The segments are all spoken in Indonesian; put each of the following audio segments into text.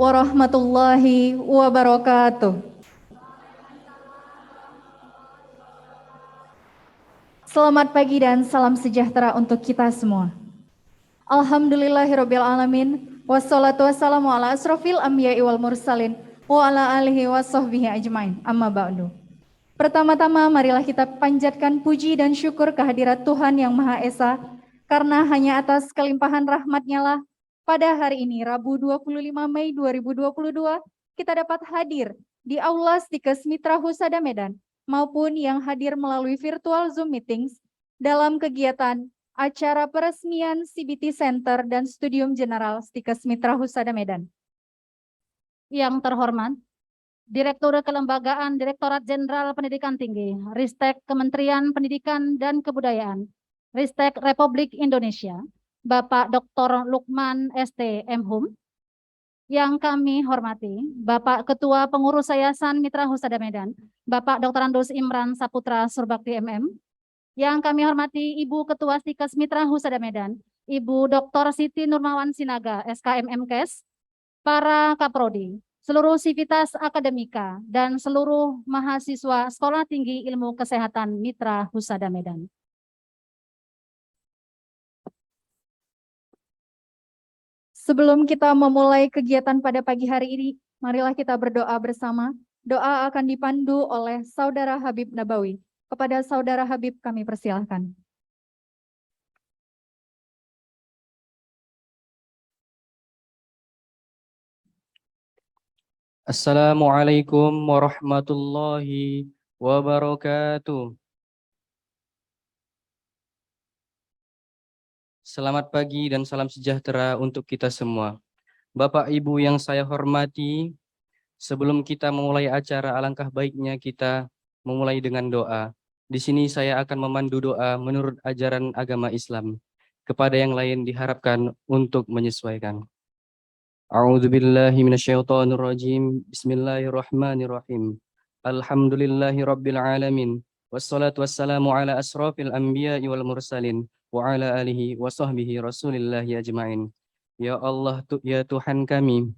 warahmatullahi wabarakatuh. Selamat pagi dan salam sejahtera untuk kita semua. Alhamdulillahirabbil alamin, wassalatu wassalamu ala asrofil anbiya'i wal mursalin wa ala alihi washabbihi ajmain. Amma ba'du. Pertama-tama marilah kita panjatkan puji dan syukur kehadirat Tuhan yang Maha Esa, karena hanya atas kelimpahan rahmat-Nya lah pada hari ini Rabu 25 Mei 2022 kita dapat hadir di Aula Stikes Mitra Husada Medan maupun yang hadir melalui virtual Zoom meetings dalam kegiatan acara peresmian CBT Center dan Studium General Stikes Mitra Husada Medan. Yang terhormat, Direktur Kelembagaan Direktorat Jenderal Pendidikan Tinggi, Ristek Kementerian Pendidikan dan Kebudayaan, Ristek Republik Indonesia, Bapak Dr. Lukman ST MHum. Yang kami hormati, Bapak Ketua Pengurus Yayasan Mitra Husada Medan, Bapak Dr. Andus Imran Saputra Surbakti MM. Yang kami hormati Ibu Ketua Stikes Mitra Husada Medan, Ibu Dr. Siti Nurmawan Sinaga, SKM MKes, para Kaprodi, seluruh sivitas akademika, dan seluruh mahasiswa Sekolah Tinggi Ilmu Kesehatan Mitra Husada Medan. Sebelum kita memulai kegiatan pada pagi hari ini, marilah kita berdoa bersama. Doa akan dipandu oleh Saudara Habib Nabawi. Kepada Saudara Habib kami persilahkan. Assalamualaikum warahmatullahi wabarakatuh. Selamat pagi dan salam sejahtera untuk kita semua. Bapak Ibu yang saya hormati, sebelum kita memulai acara, alangkah baiknya kita memulai dengan doa. Di sini saya akan memandu doa menurut ajaran agama Islam. Kepada yang lain diharapkan untuk menyesuaikan. A'udzu billahi minasyaitonir rajim. Bismillahirrahmanirrahim. Alhamdulillahirabbil alamin. Wassalatu wassalamu ala asrofil anbiya'i wal mursalin wa ala alihi wa sahbihi rasulillahi ajmain. Ya Allah, ya Tuhan kami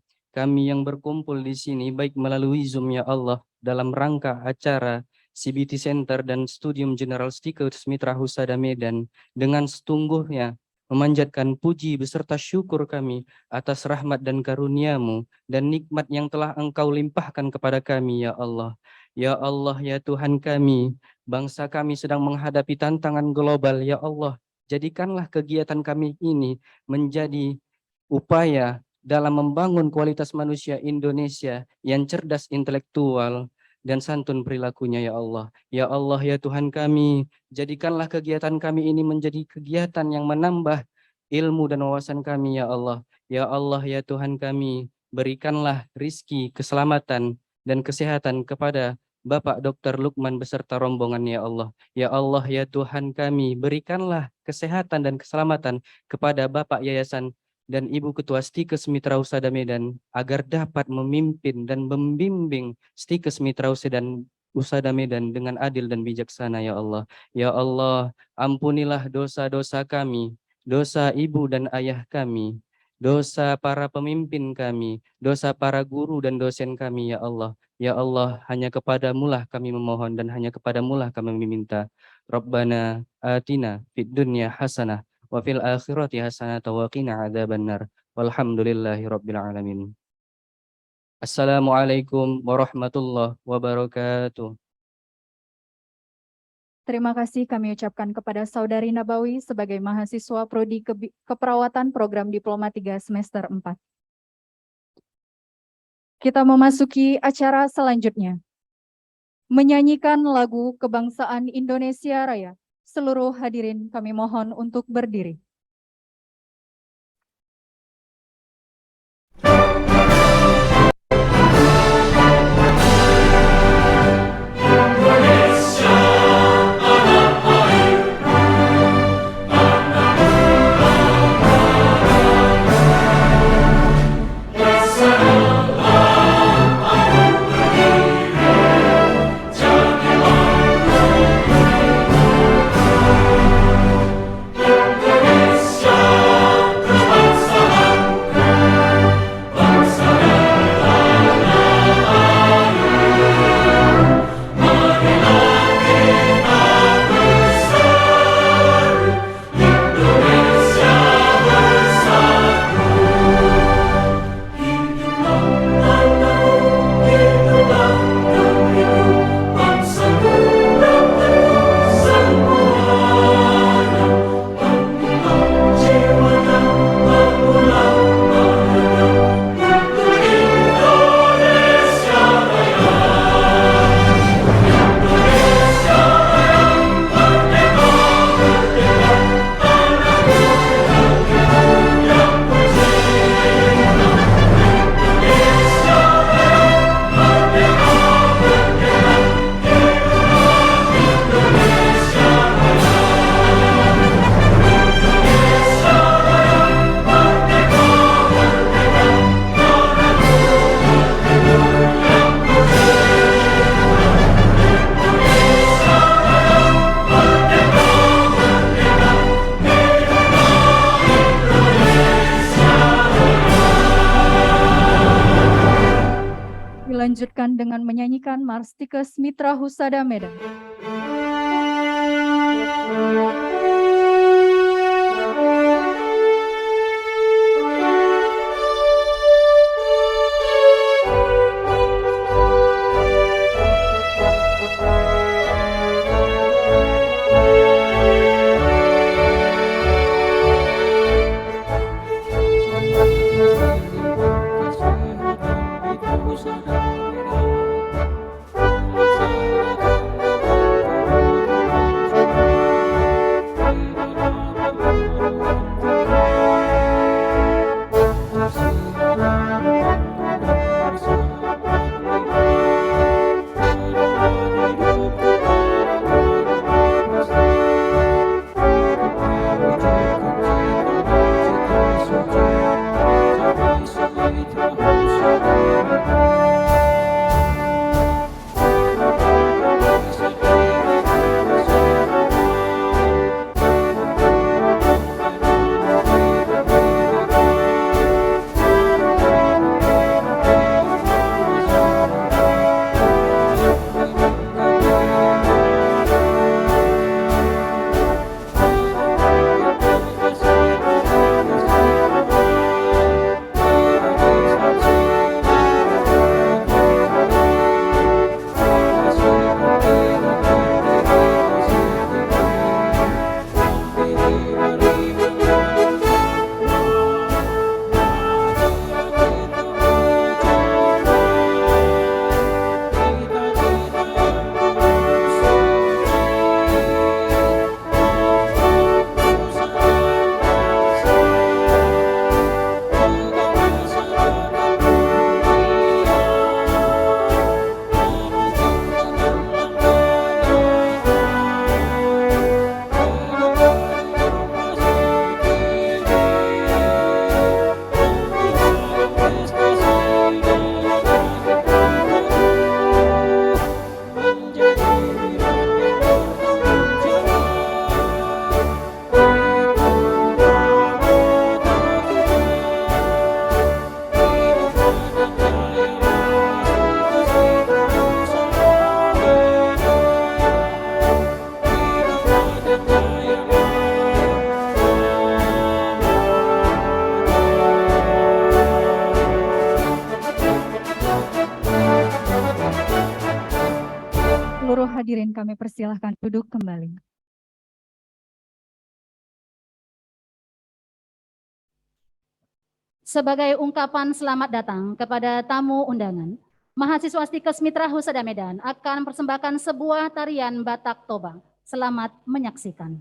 yang berkumpul di sini baik melalui Zoom ya Allah dalam rangka acara CBT Center dan Studium General Stikes Mitra Husada Medan dengan setungguhnya memanjatkan puji beserta syukur kami atas rahmat dan karunia-Mu dan nikmat yang telah Engkau limpahkan kepada kami ya Allah. Ya Allah, ya Tuhan kami, bangsa kami sedang menghadapi tantangan global ya Allah. Jadikanlah kegiatan kami ini menjadi upaya dalam membangun kualitas manusia Indonesia yang cerdas intelektual dan santun perilakunya ya Allah. Ya Allah, ya Tuhan kami, jadikanlah kegiatan kami ini menjadi kegiatan yang menambah ilmu dan wawasan kami ya Allah. Ya Allah, ya Tuhan kami, berikanlah rizki, keselamatan, dan kesehatan kepada Bapak Dr. Lukman beserta rombongan ya Allah. Ya Allah, ya Tuhan kami, berikanlah kesehatan dan keselamatan kepada Bapak Yayasan dan Ibu Ketua Stikes Mitra Husada Medan agar dapat memimpin dan membimbing Stikes Mitra Husada Medan dengan adil dan bijaksana ya Allah. Ya Allah, ampunilah dosa-dosa kami, dosa ibu dan ayah kami, dosa para pemimpin kami, dosa para guru dan dosen kami ya Allah. Ya Allah, hanya kepadamu-lah kami memohon dan hanya kepadamu-lah kami meminta. Rabbana atina fid dunya hasanah wa fil akhirati hasanatan wa qina adzabannar. Walhamdulillahirabbil alamin. Assalamualaikum warahmatullahi wabarakatuh. Terima kasih kami ucapkan kepada Saudari Nabawi sebagai mahasiswa Prodi Keperawatan Program Diploma 3 semester 4. Kita memasuki acara selanjutnya. Menyanyikan lagu Kebangsaan Indonesia Raya. Seluruh hadirin kami mohon untuk berdiri. Jangan panjatkan dengan menyanyikan Marstikes Mitra Husada Medan. Seluruh hadirin kami persilahkan duduk kembali. Sebagai ungkapan selamat datang kepada tamu undangan, mahasiswa Stikes Mitra Husada Medan akan mempersembahkan sebuah tarian Batak Toba. Selamat menyaksikan.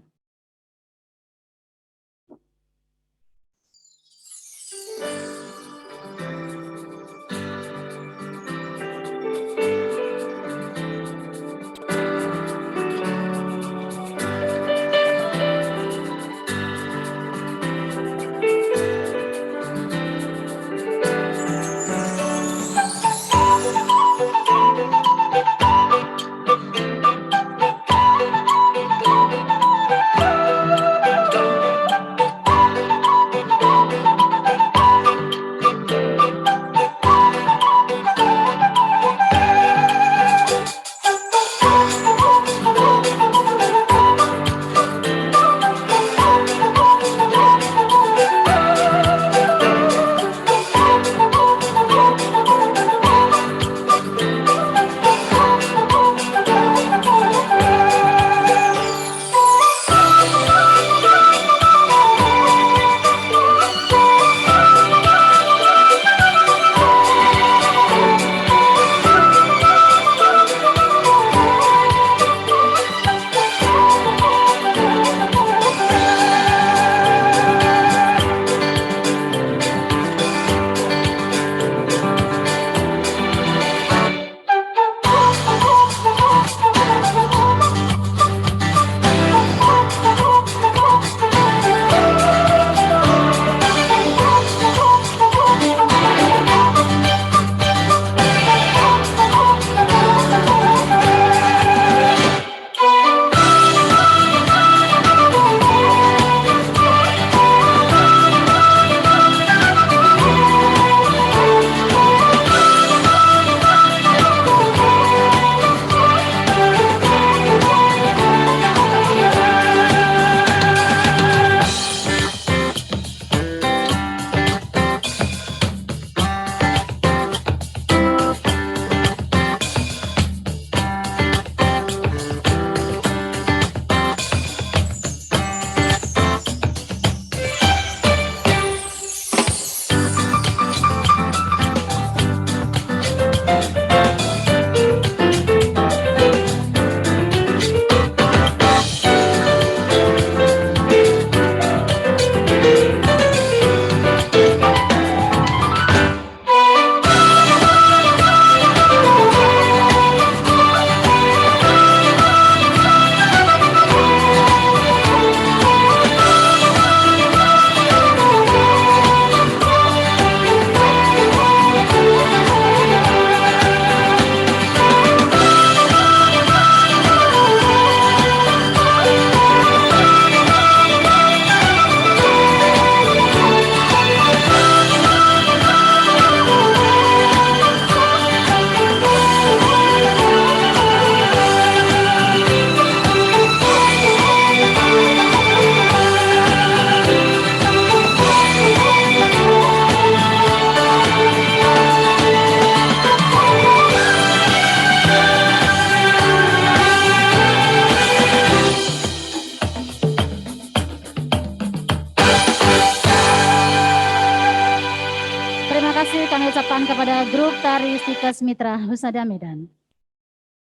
kepada grup tari Stikes Mitra Husada Medan.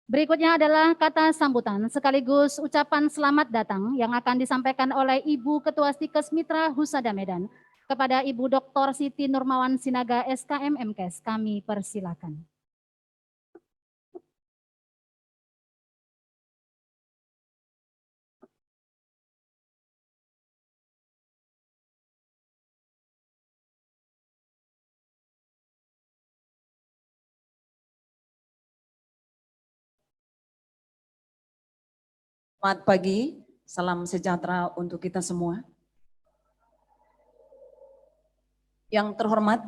Berikutnya adalah kata sambutan sekaligus ucapan selamat datang yang akan disampaikan oleh Ibu Ketua Stikes Mitra Husada Medan kepada Ibu Dr. Siti Nurmawan Sinaga SKM MKes. Kami persilakan. Selamat pagi, salam sejahtera untuk kita semua. Yang terhormat,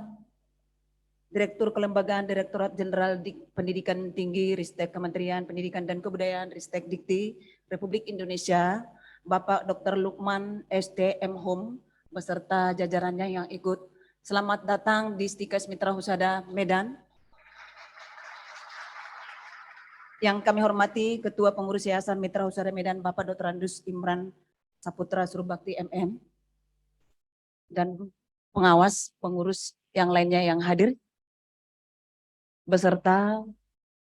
Direktur Kelembagaan Direktorat Jenderal Pendidikan Tinggi Ristek Kementerian Pendidikan dan Kebudayaan Ristek Dikti Republik Indonesia, Bapak Dr. Lukman SDM Hum, beserta jajarannya yang ikut. Selamat datang di Stikes Mitra Husada Medan. Yang kami hormati Ketua Pengurus Yayasan Mitra Husada Medan Bapak Dr. Andus Imran Saputra Surubakti MM dan pengawas pengurus yang lainnya yang hadir beserta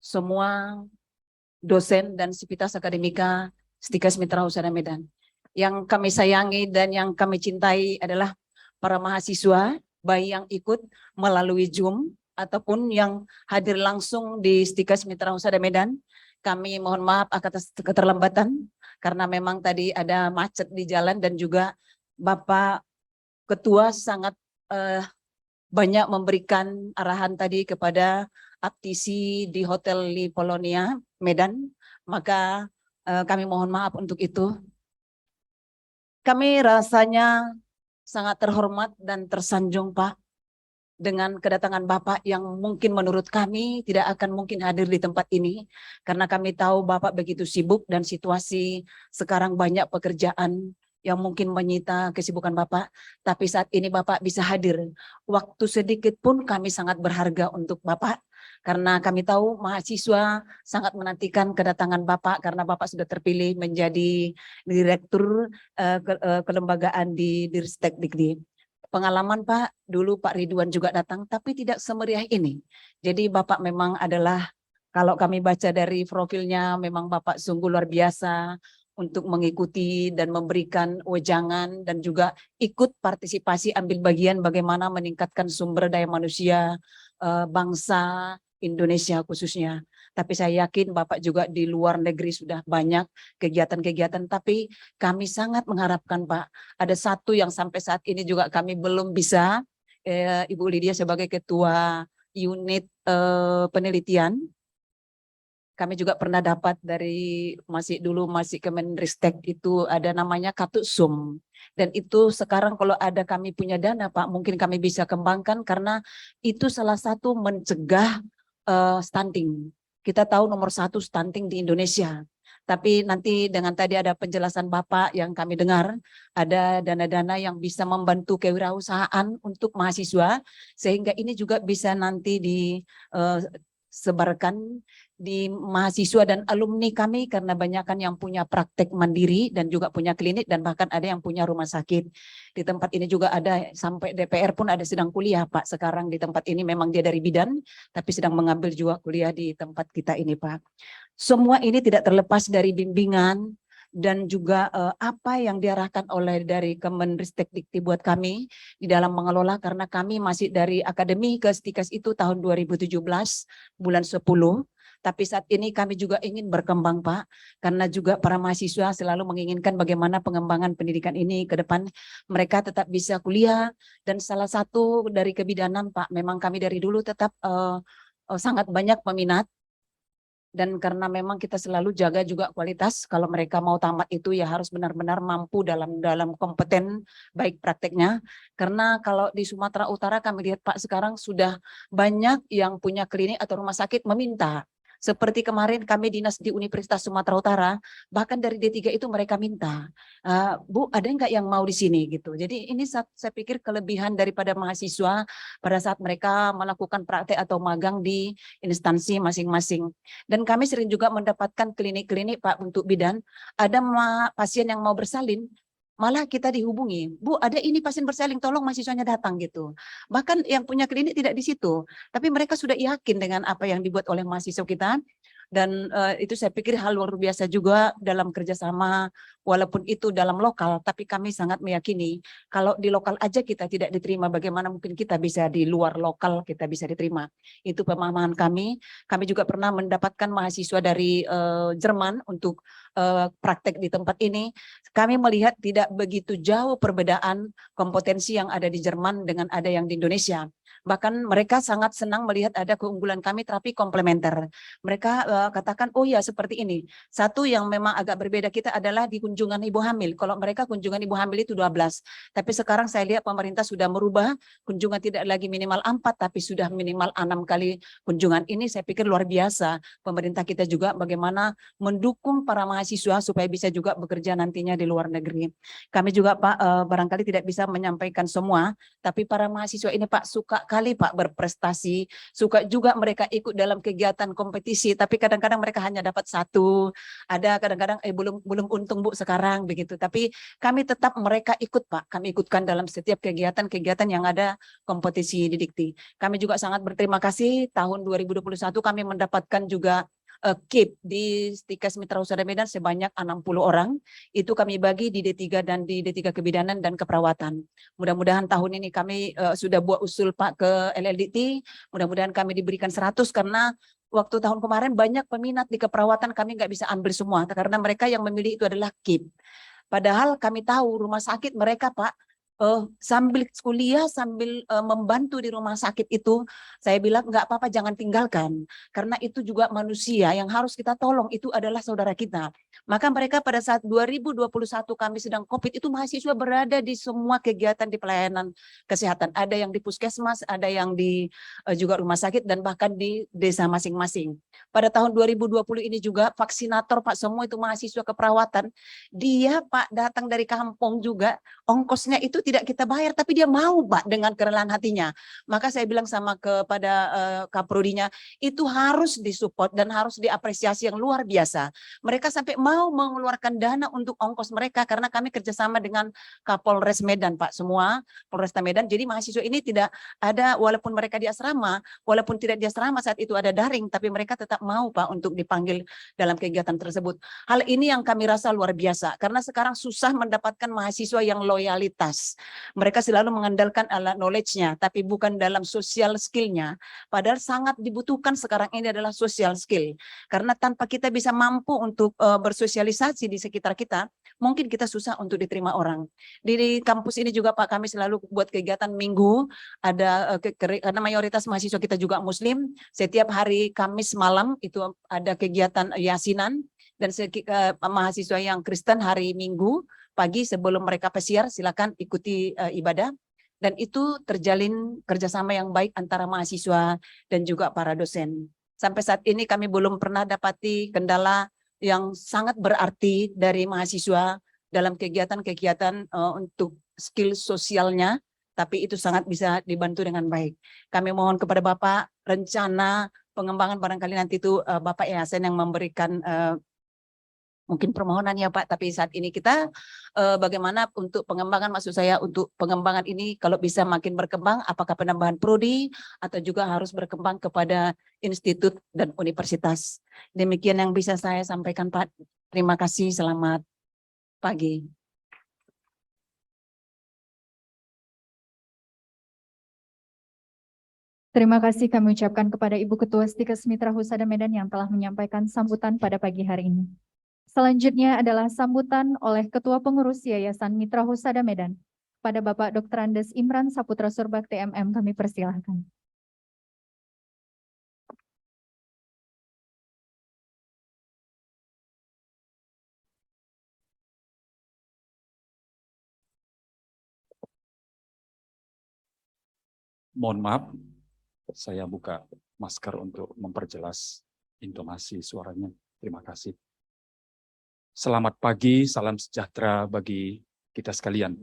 semua dosen dan sivitas akademika Stikes Mitra Husada Medan. Yang kami sayangi dan yang kami cintai adalah para mahasiswa baik yang ikut melalui Zoom ataupun yang hadir langsung di Stikes Mitra Husada Medan. Kami mohon maaf atas keterlambatan karena memang tadi ada macet di jalan dan juga Bapak Ketua sangat banyak memberikan arahan tadi kepada aptisi di Hotel Li Polonia Medan, maka kami mohon maaf untuk itu. Kami rasanya sangat terhormat dan tersanjung Pak dengan kedatangan Bapak yang mungkin menurut kami tidak akan mungkin hadir di tempat ini karena kami tahu Bapak begitu sibuk dan situasi sekarang banyak pekerjaan yang mungkin menyita kesibukan Bapak, tapi saat ini Bapak bisa hadir. Waktu sedikit pun kami sangat berharga untuk Bapak karena kami tahu mahasiswa sangat menantikan kedatangan Bapak karena Bapak sudah terpilih menjadi Direktur Kelembagaan di Ristek Dikti. Pengalaman Pak, dulu Pak Ridwan juga datang, tapi tidak semeriah ini. Jadi Bapak memang adalah, kalau kami baca dari profilnya, memang Bapak sungguh luar biasa untuk mengikuti dan memberikan wejangan dan juga ikut partisipasi ambil bagian bagaimana meningkatkan sumber daya manusia bangsa Indonesia khususnya. Tapi saya yakin Bapak juga di luar negeri sudah banyak kegiatan-kegiatan, tapi kami sangat mengharapkan Pak, ada satu yang sampai saat ini juga kami belum bisa, Ibu Lydia sebagai Ketua Unit Penelitian, kami juga pernah dapat dari masih Kemenristek itu ada namanya Katusum. Dan itu sekarang kalau ada kami punya dana Pak, mungkin kami bisa kembangkan karena itu salah satu mencegah stunting. Kita tahu nomor 1 stunting di Indonesia. Tapi nanti dengan tadi ada penjelasan Bapak yang kami dengar, ada dana-dana yang bisa membantu kewirausahaan untuk mahasiswa, sehingga ini juga bisa nanti disebarkan di mahasiswa dan alumni kami karena banyakan yang punya praktek mandiri dan juga punya klinik dan bahkan ada yang punya rumah sakit. Di tempat ini juga ada sampai DPR pun ada sedang kuliah Pak sekarang di tempat ini, memang dia dari bidan tapi sedang mengambil juga kuliah di tempat kita ini Pak. Semua ini tidak terlepas dari bimbingan dan juga apa yang diarahkan oleh dari Kemenristek Dikti buat kami di dalam mengelola karena kami masih dari akademi ke Stikes itu tahun 2017 bulan 10. Tapi saat ini kami juga ingin berkembang Pak, karena juga para mahasiswa selalu menginginkan bagaimana pengembangan pendidikan ini ke depan mereka tetap bisa kuliah. Dan salah satu dari kebidanan Pak, memang kami dari dulu tetap sangat banyak peminat. Dan karena memang kita selalu jaga juga kualitas, kalau mereka mau tamat itu ya harus benar-benar mampu dalam kompeten baik prakteknya. Karena kalau di Sumatera Utara kami lihat Pak sekarang sudah banyak yang punya klinik atau rumah sakit meminta. Seperti kemarin kami dinas di Universitas Sumatera Utara, bahkan dari D3 itu mereka minta, Bu ada nggak yang mau di sini gitu. Jadi ini saya pikir kelebihan daripada mahasiswa pada saat mereka melakukan praktek atau magang di instansi masing-masing. Dan kami sering juga mendapatkan klinik-klinik Pak untuk bidan, ada pasien yang mau bersalin, malah kita dihubungi, Bu ada ini pasien bersalin, tolong mahasiswanya datang gitu. Bahkan yang punya klinik tidak di situ, tapi mereka sudah yakin dengan apa yang dibuat oleh mahasiswa kita. Dan itu saya pikir hal luar biasa juga dalam kerjasama, walaupun itu dalam lokal, tapi kami sangat meyakini kalau di lokal aja kita tidak diterima, bagaimana mungkin kita bisa di luar lokal kita bisa diterima. Itu pemahaman kami. Kami juga pernah mendapatkan mahasiswa dari Jerman untuk praktek di tempat ini. Kami melihat tidak begitu jauh perbedaan kompetensi yang ada di Jerman dengan ada yang di Indonesia. Bahkan mereka sangat senang melihat ada keunggulan kami tapi komplementer. Mereka katakan, oh ya seperti ini. Satu yang memang agak berbeda kita adalah di kunjungan ibu hamil. Kalau mereka kunjungan ibu hamil itu 12. Tapi sekarang saya lihat pemerintah sudah merubah, kunjungan tidak lagi minimal 4, tapi sudah minimal 6 kali kunjungan. Ini saya pikir luar biasa. Pemerintah kita juga bagaimana mendukung para mahasiswa supaya bisa juga bekerja nantinya di luar negeri. Kami juga Pak, barangkali tidak bisa menyampaikan semua, tapi para mahasiswa ini Pak suka kali Pak berprestasi, suka juga mereka ikut dalam kegiatan kompetisi, tapi kadang-kadang mereka hanya dapat 1, ada kadang-kadang belum untung Bu sekarang begitu, tapi kami tetap mereka ikut Pak, kami ikutkan dalam setiap kegiatan-kegiatan yang ada kompetisi di Dikti. Kami juga sangat berterima kasih tahun 2021 kami mendapatkan juga KIP di Stikes Mitra Husada Medan sebanyak 60 orang. Itu kami bagi di D3 dan di D3 Kebidanan dan Keperawatan. Mudah-mudahan tahun ini kami sudah buat usul Pak ke LLDT. Mudah-mudahan kami diberikan 100 karena waktu tahun kemarin banyak peminat di keperawatan kami nggak bisa ambil semua karena mereka yang memilih itu adalah KIP. Padahal kami tahu rumah sakit mereka Pak sambil kuliah, sambil membantu di rumah sakit itu, saya bilang nggak apa-apa jangan tinggalkan. Karena itu juga manusia yang harus kita tolong, itu adalah saudara kita. Maka mereka pada saat 2021 kami sedang COVID itu mahasiswa berada di semua kegiatan di pelayanan kesehatan. Ada yang di puskesmas, ada yang di juga rumah sakit dan bahkan di desa masing-masing. Pada tahun 2020 ini juga vaksinator Pak semua itu mahasiswa keperawatan. Dia Pak datang dari kampung juga, ongkosnya itu tidak kita bayar, tapi dia mau Pak dengan kerelaan hatinya. Maka saya bilang sama kepada Kaprodinya, itu harus disupport dan harus diapresiasi yang luar biasa. Mereka sampai mau mengeluarkan dana untuk ongkos mereka karena kami kerjasama dengan Kapolres Medan Pak semua, Polresta Medan. Jadi mahasiswa ini tidak ada, walaupun mereka di asrama, walaupun tidak di asrama saat itu ada daring, tapi mereka tetap mau Pak untuk dipanggil dalam kegiatan tersebut. Hal ini yang kami rasa luar biasa karena sekarang susah mendapatkan mahasiswa yang loyalitas. Mereka selalu mengandalkan alat knowledge-nya, tapi bukan dalam social skill-nya. Padahal sangat dibutuhkan sekarang ini adalah social skill. Karena tanpa kita bisa mampu untuk bersosialisasi di sekitar kita, mungkin kita susah untuk diterima orang. Di kampus ini juga Pak, kami selalu buat kegiatan minggu, ada karena mayoritas mahasiswa kita juga Muslim, setiap hari Kamis malam itu ada kegiatan yasinan, dan mahasiswa yang Kristen hari Minggu pagi sebelum mereka pesiar silakan ikuti ibadah, dan itu terjalin kerjasama yang baik antara mahasiswa dan juga para dosen. Sampai saat ini kami belum pernah dapati kendala yang sangat berarti dari mahasiswa dalam kegiatan-kegiatan untuk skill sosialnya, tapi itu sangat bisa dibantu dengan baik. Kami mohon kepada Bapak rencana pengembangan barangkali nanti itu Bapak Yasin yang memberikan mungkin permohonan ya Pak, tapi saat ini kita bagaimana untuk pengembangan, maksud saya untuk pengembangan ini kalau bisa makin berkembang, apakah penambahan prodi atau juga harus berkembang kepada institut dan universitas. Demikian yang bisa saya sampaikan Pak. Terima kasih, selamat pagi. Terima kasih kami ucapkan kepada Ibu Ketua Stikes Mitra Husada Medan yang telah menyampaikan sambutan pada pagi hari ini. Selanjutnya adalah sambutan oleh Ketua Pengurus Yayasan Mitra Husada Medan. Pada Bapak Dr. Andes Imran Saputra Surbakti MM kami persilahkan. Mohon maaf, saya buka masker untuk memperjelas intonasi suaranya. Terima kasih. Selamat pagi, salam sejahtera bagi kita sekalian.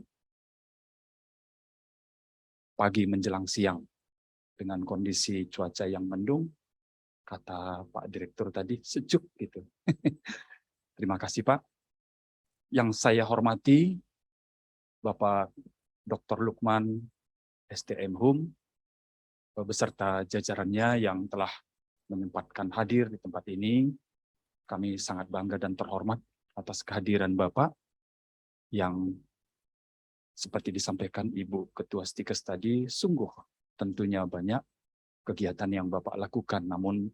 Pagi menjelang siang, dengan kondisi cuaca yang mendung, kata Pak Direktur tadi, sejuk gitu. Terima kasih Pak. Yang saya hormati, Bapak Dr. Lukman STM Hum beserta jajarannya yang telah menyempatkan hadir di tempat ini. Kami sangat bangga dan terhormat atas kehadiran Bapak yang seperti disampaikan Ibu Ketua Stikes tadi, sungguh tentunya banyak kegiatan yang Bapak lakukan, namun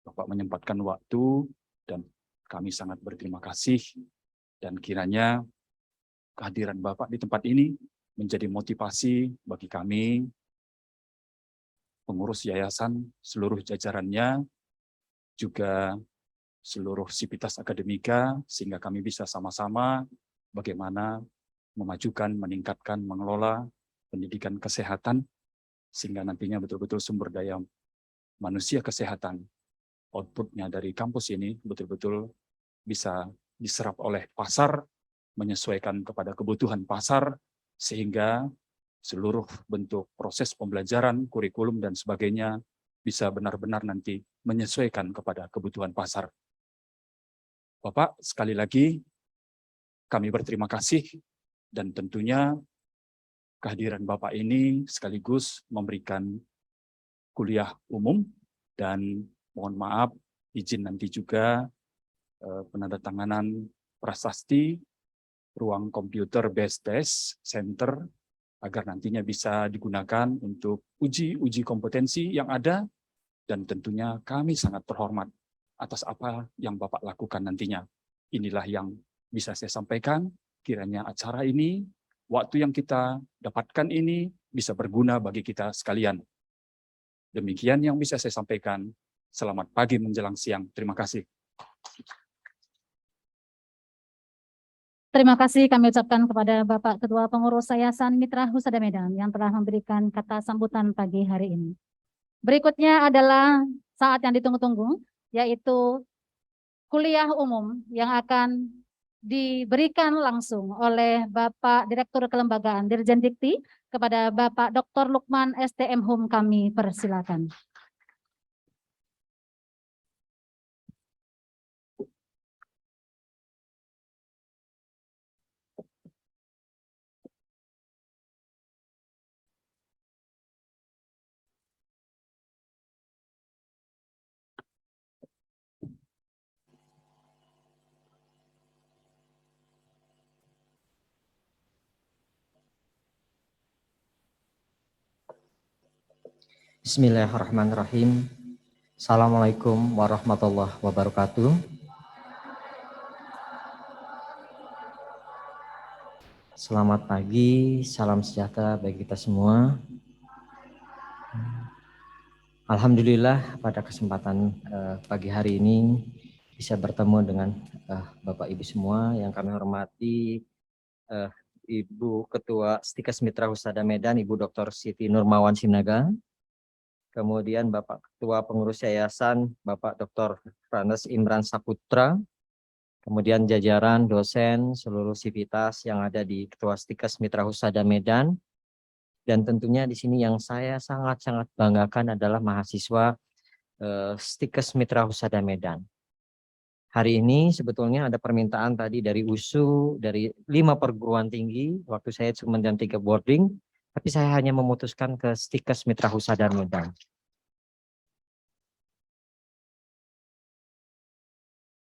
Bapak menyempatkan waktu dan kami sangat berterima kasih dan kiranya kehadiran Bapak di tempat ini menjadi motivasi bagi kami, pengurus yayasan, seluruh jajarannya, juga seluruh sivitas akademika, sehingga kami bisa sama-sama bagaimana memajukan, meningkatkan, mengelola pendidikan kesehatan, sehingga nantinya betul-betul sumber daya manusia kesehatan, outputnya dari kampus ini betul-betul bisa diserap oleh pasar, menyesuaikan kepada kebutuhan pasar, sehingga seluruh bentuk proses pembelajaran, kurikulum, dan sebagainya bisa benar-benar nanti menyesuaikan kepada kebutuhan pasar. Bapak, sekali lagi kami berterima kasih dan tentunya kehadiran Bapak ini sekaligus memberikan kuliah umum dan mohon maaf izin nanti juga penandatanganan prasasti ruang komputer base test center agar nantinya bisa digunakan untuk uji kompetensi yang ada, dan tentunya kami sangat terhormat atas apa yang Bapak lakukan nantinya. Inilah yang bisa saya sampaikan, kiranya acara ini, waktu yang kita dapatkan ini bisa berguna bagi kita sekalian. Demikian yang bisa saya sampaikan. Selamat pagi menjelang siang. Terima kasih. Terima kasih kami ucapkan kepada Bapak Ketua Pengurus Yayasan Mitra Husada Medan yang telah memberikan kata sambutan pagi hari ini. Berikutnya adalah saat yang ditunggu-tunggu, yaitu kuliah umum yang akan diberikan langsung oleh Bapak Direktur Kelembagaan Dirjen Dikti kepada Bapak Dr. Lukman STM Hum. Kami persilakan. Bismillahirrahmanirrahim. Assalamualaikum warahmatullahi wabarakatuh. Selamat pagi, salam sejahtera bagi kita semua. Alhamdulillah pada kesempatan pagi hari ini bisa bertemu dengan Bapak Ibu semua yang kami hormati, Ibu Ketua Stikes Mitra Husada Medan, Ibu Dr. Siti Nurmawan Sinaga. Kemudian Bapak Ketua Pengurus Yayasan, Bapak Dr. Randes Imran Saputra. Kemudian jajaran, dosen, seluruh sivitas yang ada di Ketua Stikes Mitra Husada Medan. Dan tentunya di sini yang saya sangat-sangat banggakan adalah mahasiswa Stikes Mitra Husada Medan. Hari ini sebetulnya ada permintaan tadi dari USU, dari 5 perguruan tinggi, waktu saya cuma 3 boarding, tapi saya hanya memutuskan ke Stikes Mitra Husada Medan.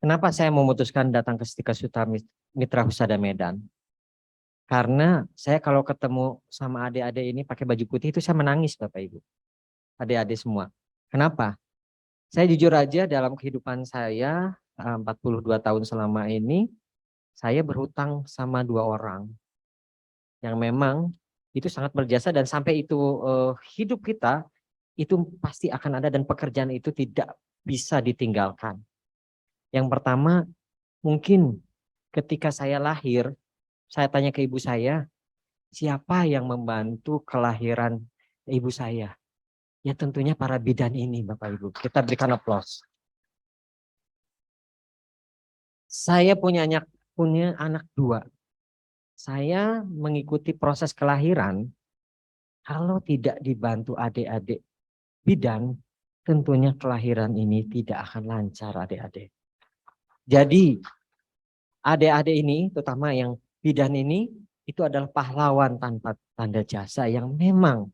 Kenapa saya memutuskan datang ke Stikes Mitra Husada Medan? Karena saya kalau ketemu sama adik-adik ini pakai baju putih itu saya menangis Bapak Ibu. Adik-adik semua. Kenapa? Saya jujur aja dalam kehidupan saya 42 tahun selama ini, saya berhutang sama 2 orang. Yang memang itu sangat berjasa dan sampai itu hidup kita itu pasti akan ada dan pekerjaan itu tidak bisa ditinggalkan. Yang pertama, mungkin ketika saya lahir, saya tanya ke ibu saya, siapa yang membantu kelahiran ibu saya? Ya tentunya para bidan ini Bapak Ibu. Kita berikan aplaus. Saya punya anak 2. Saya mengikuti proses kelahiran, kalau tidak dibantu adik-adik bidan, tentunya kelahiran ini tidak akan lancar adik-adik. Jadi adik-adik ini, terutama yang bidan ini, itu adalah pahlawan tanpa tanda jasa yang memang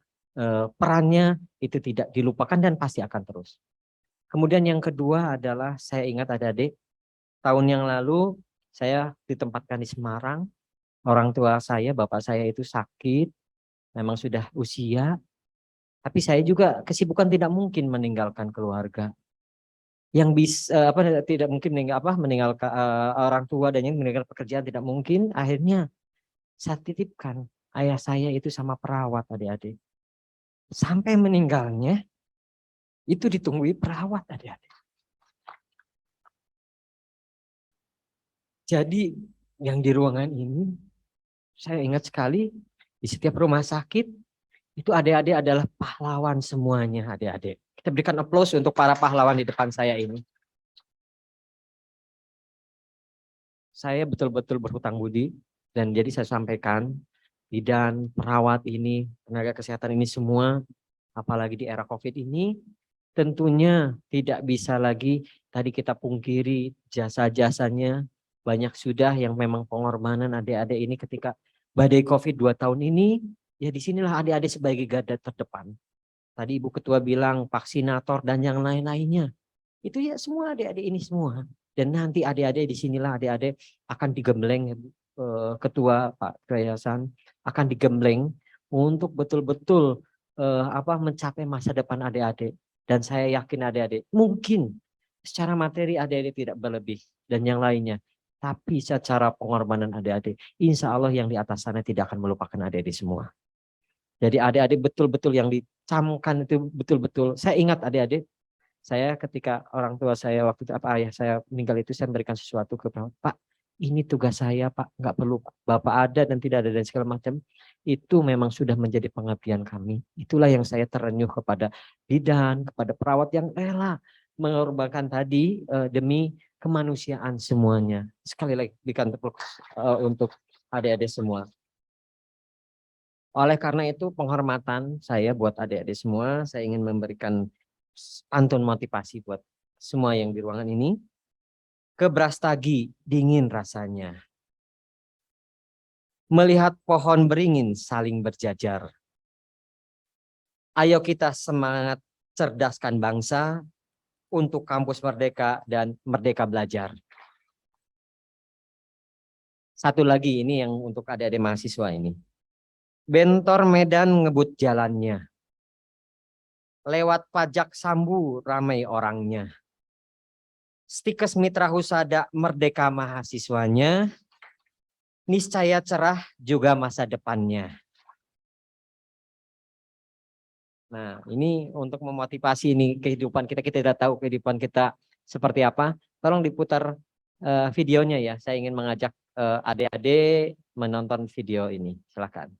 perannya itu tidak dilupakan dan pasti akan terus. Kemudian yang kedua adalah saya ingat adik-adik, tahun yang lalu saya ditempatkan di Semarang. Orang tua saya, bapak saya itu sakit, memang sudah usia. Tapi saya juga kesibukan tidak mungkin meninggalkan keluarga. Yang bisa tidak mungkin meninggalkan orang tua dan yang meninggalkan pekerjaan tidak mungkin. Akhirnya saya titipkan ayah saya itu sama perawat adik-adik. Sampai meninggalnya itu ditunggui perawat adik-adik. Jadi yang di ruangan ini saya ingat sekali di setiap rumah sakit itu adik-adik adalah pahlawan semuanya adik-adik. Kita berikan aplaus untuk para pahlawan di depan saya ini. Saya betul-betul berhutang budi dan jadi saya sampaikan bidan, perawat ini, tenaga kesehatan ini semua, apalagi di era COVID ini, tentunya tidak bisa lagi tadi kita pungkiri jasa-jasanya. Banyak sudah yang memang pengorbanan adik-adik ini ketika badai COVID 2 tahun ini, ya disinilah adik-adik sebagai garda terdepan. Tadi Ibu Ketua bilang vaksinator dan yang lain-lainnya. Itu ya semua adik-adik ini semua. Dan nanti adik-adik disinilah adik-adik akan digembleng Ketua Pak Yayasan akan digembleng untuk betul-betul mencapai masa depan adik-adik. Dan saya yakin adik-adik mungkin secara materi adik-adik tidak berlebih dan yang lainnya. Tapi secara pengorbanan adik-adik, insya Allah yang di atas sana tidak akan melupakan adik-adik semua. Jadi adik-adik betul-betul yang dicamkan itu betul-betul. Saya ingat adik-adik, saya ketika orang tua saya waktu itu ayah saya meninggal itu saya memberikan sesuatu ke Pak, ini tugas saya Pak, nggak perlu Bapak ada dan tidak ada dan segala macam. Itu memang sudah menjadi pengabdian kami. Itulah yang saya terenyuh kepada bidan, kepada perawat yang rela mengorbankan tadi demi kemanusiaan semuanya. Sekali lagi berikan tepuk untuk adik-adik semua. Oleh karena itu penghormatan saya buat adik-adik semua, saya ingin memberikan pantun motivasi buat semua yang di ruangan ini. Ke Brastagi dingin rasanya. Melihat pohon beringin saling berjajar. Ayo kita semangat cerdaskan bangsa untuk kampus merdeka dan merdeka belajar. Satu lagi ini yang untuk adik-adik mahasiswa ini. Bentor Medan ngebut jalannya. Lewat pajak Sambu ramai orangnya. Stikes Mitra Husada merdeka mahasiswanya. Niscaya cerah juga masa depannya. Nah, ini untuk memotivasi ini kehidupan kita tidak tahu kehidupan kita seperti apa. Tolong diputar videonya ya. Saya ingin mengajak adik-adik menonton video ini. Silakan.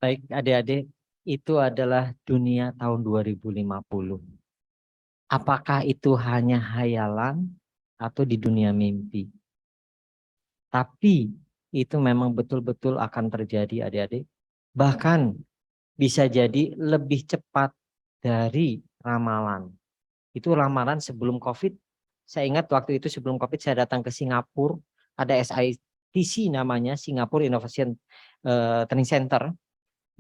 Baik adik-adik, itu adalah dunia tahun 2050. Apakah itu hanya hayalan atau di dunia mimpi? Tapi itu memang betul-betul akan terjadi adik-adik. Bahkan bisa jadi lebih cepat dari ramalan. Itu ramalan sebelum COVID. Saya ingat waktu itu sebelum COVID saya datang ke Singapura. Ada SITC namanya, Singapore Innovation Training Center.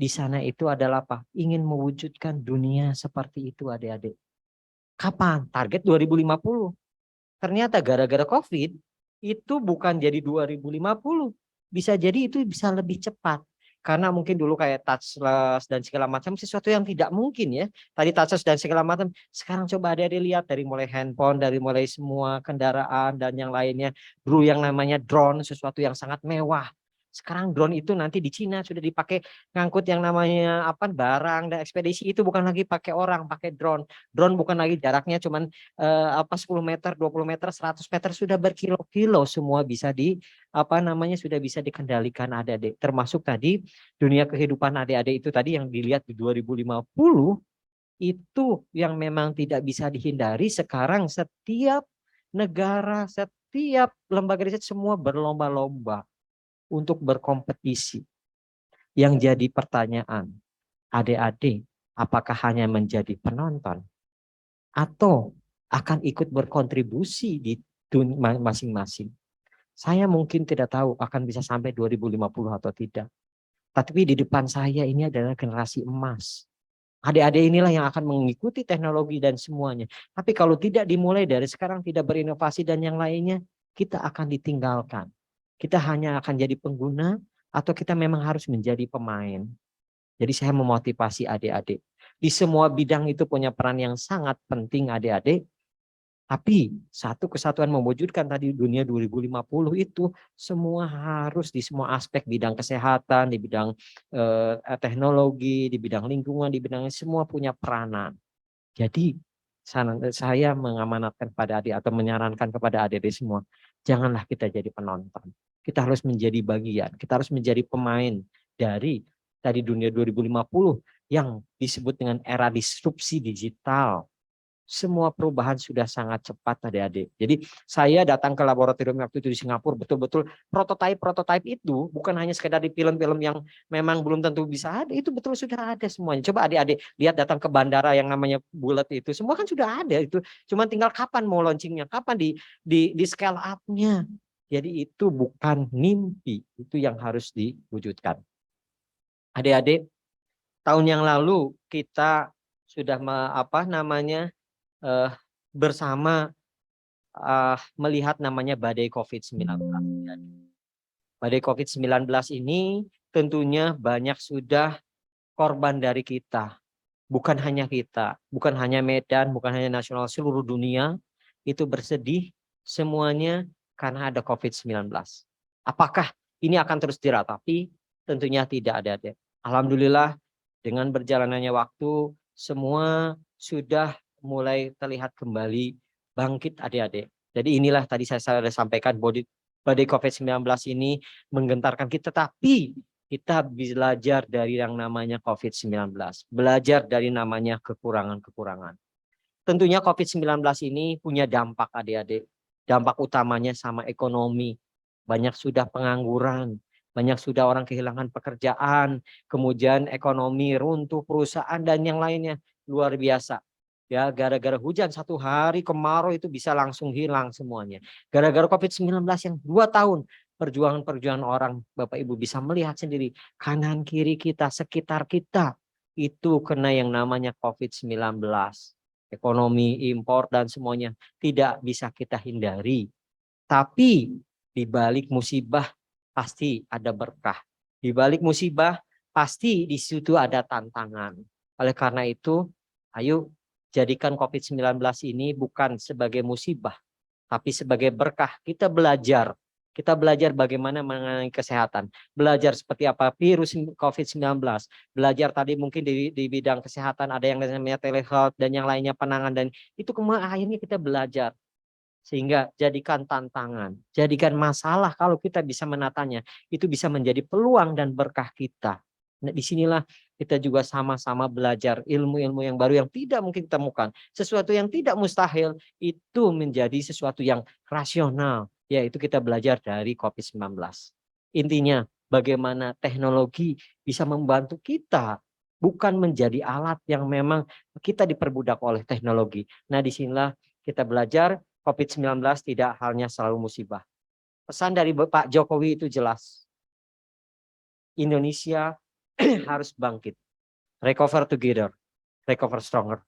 Di sana itu adalah apa? Ingin mewujudkan dunia seperti itu adik-adik. Kapan? Target 2050. Ternyata gara-gara COVID itu bukan jadi 2050. Bisa jadi itu bisa lebih cepat. Karena mungkin dulu kayak touchless dan segala macam sesuatu yang tidak mungkin ya. Tadi touchless dan segala macam. Sekarang coba adik-adik lihat dari mulai handphone, dari mulai semua kendaraan dan yang lainnya. Bro, yang namanya drone, sesuatu yang sangat mewah. Sekarang drone itu nanti di Cina sudah dipakai ngangkut yang namanya apa barang dan ekspedisi itu bukan lagi pakai orang, pakai drone. Drone bukan lagi jaraknya cuman 10 meter, 20 meter, 100 meter sudah berkilo-kilo semua bisa sudah bisa dikendalikan adik-adik. Termasuk tadi dunia kehidupan adik-adik itu tadi yang dilihat di 2050 itu yang memang tidak bisa dihindari. Sekarang setiap negara, setiap lembaga riset semua berlomba-lomba untuk berkompetisi. Yang jadi pertanyaan, adik-adik apakah hanya menjadi penonton atau akan ikut berkontribusi di dunia masing-masing. Saya mungkin tidak tahu akan bisa sampai 2050 atau tidak. Tapi di depan saya ini adalah generasi emas. Adik-adik inilah yang akan mengikuti teknologi dan semuanya. Tapi kalau tidak dimulai dari sekarang, tidak berinovasi dan yang lainnya, kita akan ditinggalkan. Kita hanya akan jadi pengguna atau kita memang harus menjadi pemain. Jadi saya memotivasi adik-adik. Di semua bidang itu punya peran yang sangat penting adik-adik. Tapi satu kesatuan mewujudkan tadi dunia 2050 itu semua harus di semua aspek bidang kesehatan, di bidang teknologi, di bidang lingkungan, di bidang semua punya peranan. Jadi saya mengamanatkan kepada adik atau menyarankan kepada adik-adik semua, janganlah kita jadi penonton. Kita harus menjadi bagian, kita harus menjadi pemain dari dunia 2050 yang disebut dengan era disrupsi digital. Semua perubahan sudah sangat cepat adik-adik. Jadi saya datang ke laboratorium waktu itu di Singapura, betul-betul prototipe itu bukan hanya sekedar di film-film yang memang belum tentu bisa ada, itu betul sudah ada semuanya. Coba adik-adik lihat datang ke bandara yang namanya bulat itu, semua kan sudah ada itu. Cuma tinggal kapan mau launchingnya, kapan di scale up-nya. Jadi itu bukan mimpi, itu yang harus diwujudkan. Adik-adik, tahun yang lalu kita sudah bersama melihat namanya badai COVID-19. Badai COVID-19 ini tentunya banyak sudah korban dari kita. Bukan hanya kita, bukan hanya Medan, bukan hanya nasional, seluruh dunia itu bersedih semuanya karena ada COVID-19. Apakah ini akan terus diratapi? Tentunya tidak ada. Alhamdulillah dengan berjalannya waktu semua sudah mulai terlihat kembali bangkit adik-adik. Jadi inilah tadi saya sudah sampaikan badai COVID-19 ini menggentarkan kita, tapi kita belajar dari yang namanya COVID-19. Belajar dari namanya kekurangan-kekurangan. Tentunya COVID-19 ini punya dampak adik-adik. Dampak utamanya sama ekonomi. Banyak sudah pengangguran, banyak sudah orang kehilangan pekerjaan, kemudian ekonomi runtuh, perusahaan dan yang lainnya luar biasa. Ya, gara-gara hujan 1 hari kemarau itu bisa langsung hilang semuanya. Gara-gara COVID-19 yang 2 tahun perjuangan-perjuangan orang, Bapak Ibu bisa melihat sendiri kanan kiri kita, sekitar kita itu kena yang namanya COVID-19. Ekonomi, impor dan semuanya tidak bisa kita hindari. Tapi di balik musibah pasti ada berkah. Di balik musibah pasti di situ ada tantangan. Oleh karena itu, ayo jadikan COVID-19 ini bukan sebagai musibah, tapi sebagai berkah. Kita belajar bagaimana mengenai kesehatan. Belajar seperti apa virus COVID-19. Belajar tadi mungkin di bidang kesehatan ada yang namanya telehealth dan yang lainnya penanganan. Dan itu akhirnya kita belajar. Sehingga jadikan tantangan, jadikan masalah kalau kita bisa menatanya. Itu bisa menjadi peluang dan berkah kita. Nah, disinilah kita juga sama-sama belajar ilmu-ilmu yang baru yang tidak mungkin ditemukan. Sesuatu yang tidak mustahil itu menjadi sesuatu yang rasional, yaitu kita belajar dari COVID-19. Intinya, bagaimana teknologi bisa membantu kita, bukan menjadi alat yang memang kita diperbudak oleh teknologi. Nah, disinilah kita belajar COVID-19 tidak hanya selalu musibah. Pesan dari Pak Jokowi itu jelas. Indonesia harus bangkit. Recover together, recover stronger.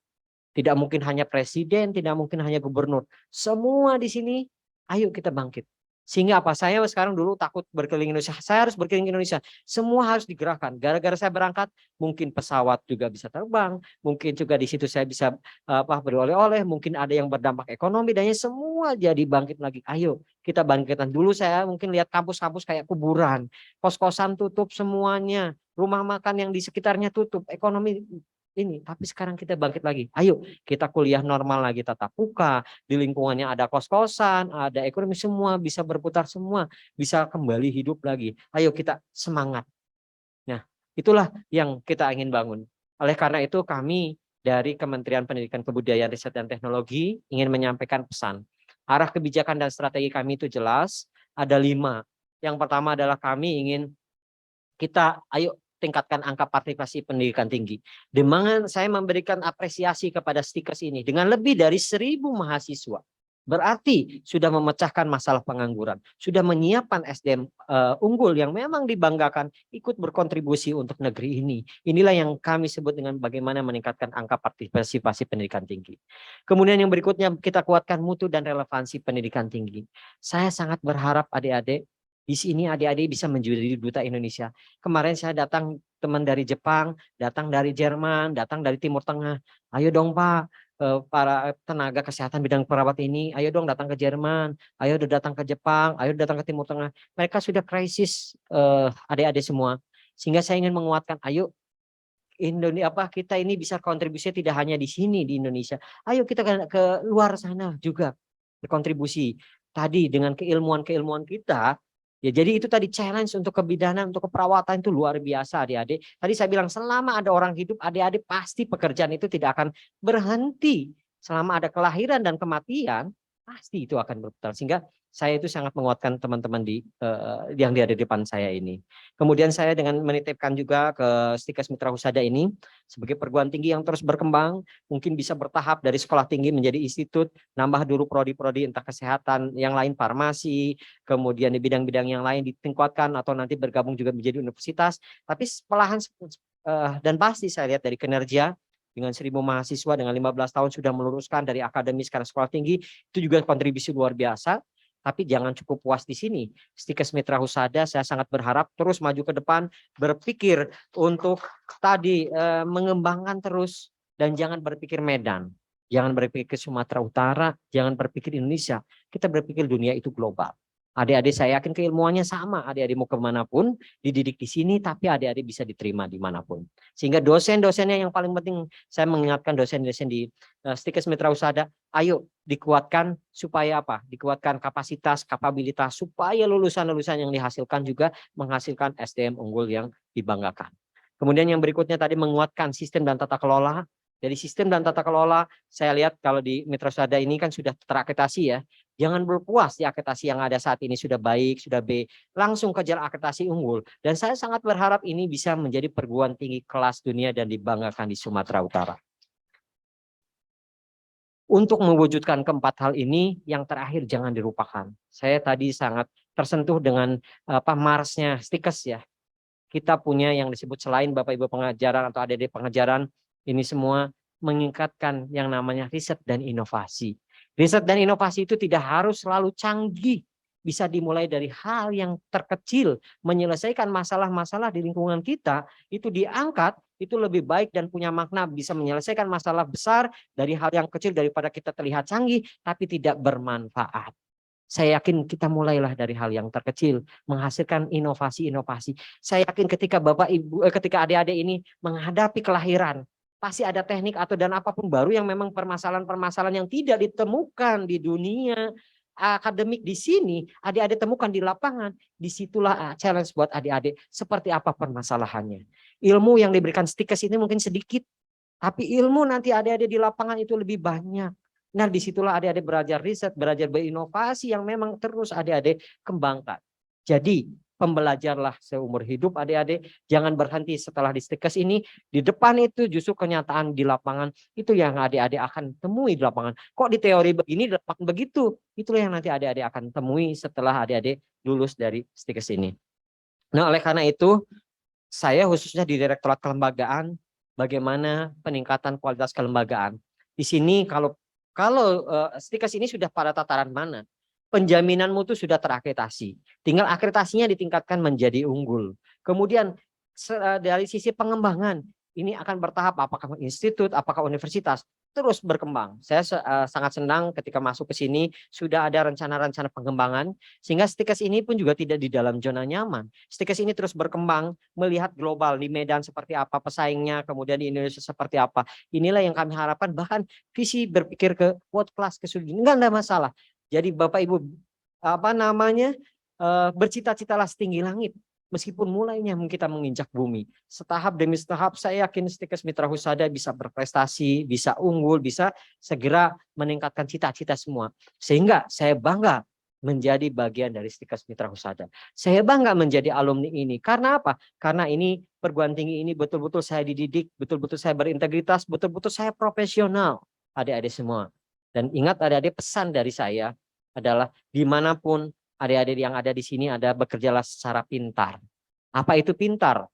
Tidak mungkin hanya presiden, tidak mungkin hanya gubernur. Semua di sini, ayo kita bangkit. Sehingga apa? Saya sekarang dulu takut berkeliling Indonesia. Saya harus berkeliling Indonesia. Semua harus digerakkan. Gara-gara saya berangkat, mungkin pesawat juga bisa terbang. Mungkin juga di situ saya bisa beri oleh-oleh. Mungkin ada yang berdampak ekonomi. Dan semua jadi bangkit lagi. Ayo kita bangkitkan. Dulu saya mungkin lihat kampus-kampus kayak kuburan. Kos-kosan tutup semuanya. Rumah makan yang di sekitarnya tutup. Ekonomi ini, tapi sekarang kita bangkit lagi. Ayo kita kuliah normal lagi, tatap muka, di lingkungannya ada kos-kosan, ada ekonomi, semua bisa berputar, semua bisa kembali hidup lagi. Ayo kita semangat. Nah, itulah yang kita ingin bangun. Oleh karena itu kami dari Kementerian Pendidikan Kebudayaan Riset dan Teknologi ingin menyampaikan pesan. Arah kebijakan dan strategi kami itu jelas, ada 5. Yang pertama adalah kami ingin kita ayo tingkatkan angka partisipasi pendidikan tinggi. Dengan saya memberikan apresiasi kepada Stikes ini dengan lebih dari 1.000 mahasiswa. Berarti sudah memecahkan masalah pengangguran, sudah menyiapkan SDM unggul yang memang dibanggakan ikut berkontribusi untuk negeri ini. Inilah yang kami sebut dengan bagaimana meningkatkan angka partisipasi pendidikan tinggi. Kemudian yang berikutnya kita kuatkan mutu dan relevansi pendidikan tinggi. Saya sangat berharap adik-adik di sini adik-adik bisa menjadi duta Indonesia. Kemarin saya datang teman dari Jepang, datang dari Jerman, datang dari Timur Tengah. Ayo dong Pak, para tenaga kesehatan bidang perawat ini, ayo dong datang ke Jerman, ayo datang ke Jepang, ayo datang ke Timur Tengah. Mereka sudah krisis adik-adik semua. Sehingga saya ingin menguatkan, ayo Indonesia kita ini bisa kontribusi tidak hanya di sini di Indonesia. Ayo kita ke luar sana juga berkontribusi. Tadi dengan keilmuan-keilmuan kita. Ya, jadi itu tadi challenge untuk kebidanan, untuk keperawatan itu luar biasa adik-adik. Tadi saya bilang selama ada orang hidup, adik-adik pasti pekerjaan itu tidak akan berhenti. Selama ada kelahiran dan kematian, pasti itu akan berputar. Sehingga saya itu sangat menguatkan teman-teman yang ada di depan saya ini. Kemudian saya dengan menitipkan juga ke Stikes Mitra Husada ini sebagai perguruan tinggi yang terus berkembang, mungkin bisa bertahap dari sekolah tinggi menjadi institut, nambah dulu prodi-prodi entah kesehatan yang lain, farmasi, kemudian di bidang-bidang yang lain ditingkatkan atau nanti bergabung juga menjadi universitas. Tapi perlahan dan pasti saya lihat dari kinerja dengan 1.000 mahasiswa dengan 15 tahun sudah meluruskan dari akademis sekarang sekolah tinggi, itu juga kontribusi luar biasa. Tapi jangan cukup puas di sini. Stikes Mitra Husada saya sangat berharap terus maju ke depan, berpikir untuk tadi mengembangkan terus dan jangan berpikir Medan, jangan berpikir Sumatera Utara, jangan berpikir Indonesia. Kita berpikir dunia itu global. Adik-adik saya yakin keilmuannya sama, adik-adik mau kemanapun, dididik di sini, tapi adik-adik bisa diterima dimanapun. Sehingga dosen-dosennya yang paling penting, saya mengingatkan dosen-dosen di Stikes Mitra Husada, ayo dikuatkan supaya apa? Dikuatkan kapasitas, kapabilitas, supaya lulusan-lulusan yang dihasilkan juga menghasilkan SDM unggul yang dibanggakan. Kemudian yang berikutnya tadi menguatkan sistem dan tata kelola. Dari sistem dan tata kelola, saya lihat kalau di Mitra Husada ini kan sudah terakreditasi ya. Jangan berpuas di akreditasi yang ada saat ini sudah baik, sudah B. Langsung kejar akreditasi unggul. Dan saya sangat berharap ini bisa menjadi perguruan tinggi kelas dunia dan dibanggakan di Sumatera Utara. Untuk mewujudkan keempat hal ini, yang terakhir jangan dilupakan. Saya tadi sangat tersentuh dengan marsnya Stikes ya. Kita punya yang disebut selain Bapak Ibu pengajaran atau adik-adik pengajaran, ini semua meningkatkan yang namanya riset dan inovasi. Riset dan inovasi itu tidak harus selalu canggih. Bisa dimulai dari hal yang terkecil, menyelesaikan masalah-masalah di lingkungan kita, itu diangkat, itu lebih baik dan punya makna, bisa menyelesaikan masalah besar dari hal yang kecil daripada kita terlihat canggih, tapi tidak bermanfaat. Saya yakin kita mulailah dari hal yang terkecil, menghasilkan inovasi-inovasi. Saya yakin ketika Bapak Ibu, ketika adik-adik ini menghadapi kelahiran, pasti ada teknik atau dan apapun baru yang memang permasalahan-permasalahan yang tidak ditemukan di dunia, akademik di sini, adik-adik temukan di lapangan, disitulah challenge buat adik-adik. Seperti apa permasalahannya. Ilmu yang diberikan Stikes ini mungkin sedikit, tapi ilmu nanti adik-adik di lapangan itu lebih banyak. Nah, disitulah adik-adik belajar riset, belajar berinovasi yang memang terus adik-adik kembangkan. Jadi, pembelajarlah seumur hidup adik-adik. Jangan berhenti setelah di Stikes ini. Di depan itu justru kenyataan di lapangan. Itu yang adik-adik akan temui di lapangan. Kok di teori begini, di lapangan begitu. Itulah yang nanti adik-adik akan temui setelah adik-adik lulus dari Stikes ini. Nah, oleh karena itu, saya khususnya di Direktorat Kelembagaan, bagaimana peningkatan kualitas kelembagaan. Di sini kalau Stikes ini sudah pada tataran mana? Penjaminan mutu sudah terakreditasi. Tinggal akreditasinya ditingkatkan menjadi unggul. Kemudian dari sisi pengembangan, ini akan bertahap apakah institut, apakah universitas, terus berkembang. Saya sangat senang ketika masuk ke sini sudah ada rencana-rencana pengembangan, sehingga Stikes ini pun juga tidak di dalam zona nyaman. Stikes ini terus berkembang, melihat global di Medan seperti apa pesaingnya, kemudian di Indonesia seperti apa. Inilah yang kami harapkan, bahkan visi berpikir ke world class ke seluruh dunia, enggak ada masalah. Jadi Bapak Ibu bercita-citalah setinggi langit. Meskipun mulainya kita menginjak bumi. Setahap demi setahap saya yakin Stikes Mitra Husada bisa berprestasi, bisa unggul, bisa segera meningkatkan cita-cita semua. Sehingga saya bangga menjadi bagian dari Stikes Mitra Husada. Saya bangga menjadi alumni ini. Karena apa? Karena ini perguruan tinggi ini betul-betul saya dididik, betul-betul saya berintegritas, betul-betul saya profesional. Adik-adik semua. Dan ingat adik-adik, pesan dari saya adalah dimanapun adik-adik yang ada di sini ada bekerjalah secara pintar. Apa itu pintar?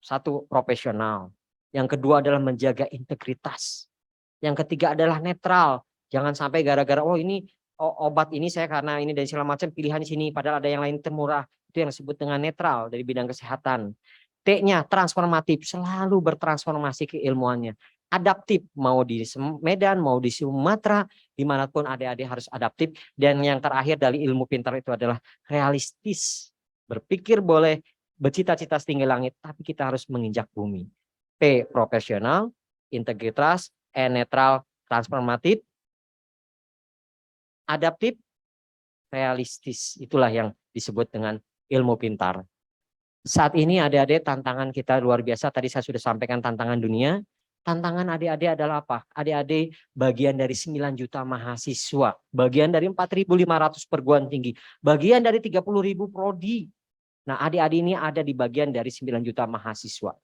Satu, profesional. Yang kedua adalah menjaga integritas. Yang ketiga adalah netral. Jangan sampai gara-gara ini obat ini saya karena ini dan segala macam pilihan di sini padahal ada yang lain termurah. Itu yang disebut dengan netral dari bidang kesehatan. T-nya transformatif, selalu bertransformasi keilmuannya. Adaptif, mau di Medan, mau di Sumatera, dimanapun adik-adik harus adaptif. Dan yang terakhir dari ilmu pintar itu adalah realistis. Berpikir boleh, bercita-cita setinggi langit, tapi kita harus menginjak bumi. P, profesional, integritas, E, netral, transformatif, adaptif, realistis. Itulah yang disebut dengan ilmu pintar. Saat ini adik-adik tantangan kita luar biasa. Tadi saya sudah sampaikan tantangan dunia. Tantangan adik-adik adalah apa? Adik-adik bagian dari 9 juta mahasiswa. Bagian dari 4.500 perguruan tinggi. Bagian dari 30.000 prodi. Nah, adik-adik ini ada di bagian dari 9 juta mahasiswa.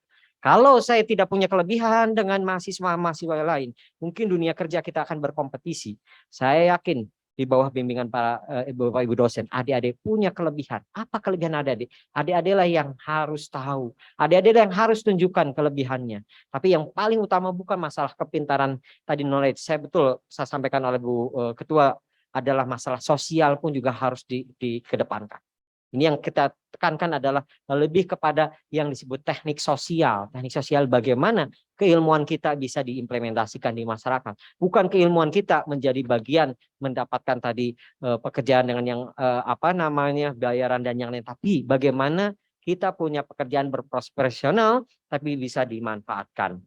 Kalau saya tidak punya kelebihan dengan mahasiswa-mahasiswa lain, mungkin dunia kerja kita akan berkompetisi. Saya yakin di bawah bimbingan para Bapak Ibu dosen, adik-adik punya kelebihan. Apa kelebihan adik-adik? Adik-adiklah yang harus tahu. Adik-adiklah yang harus tunjukkan kelebihannya. Tapi yang paling utama bukan masalah kepintaran tadi knowledge. Saya sampaikan oleh Bu Ketua adalah masalah sosial pun juga harus dikedepankan. Ini yang kita tekankan adalah lebih kepada yang disebut teknik sosial. Teknik sosial bagaimana keilmuan kita bisa diimplementasikan di masyarakat. Bukan keilmuan kita menjadi bagian mendapatkan tadi pekerjaan dengan yang bayaran dan yang lain. Tapi bagaimana kita punya pekerjaan berprofesional tapi bisa dimanfaatkan.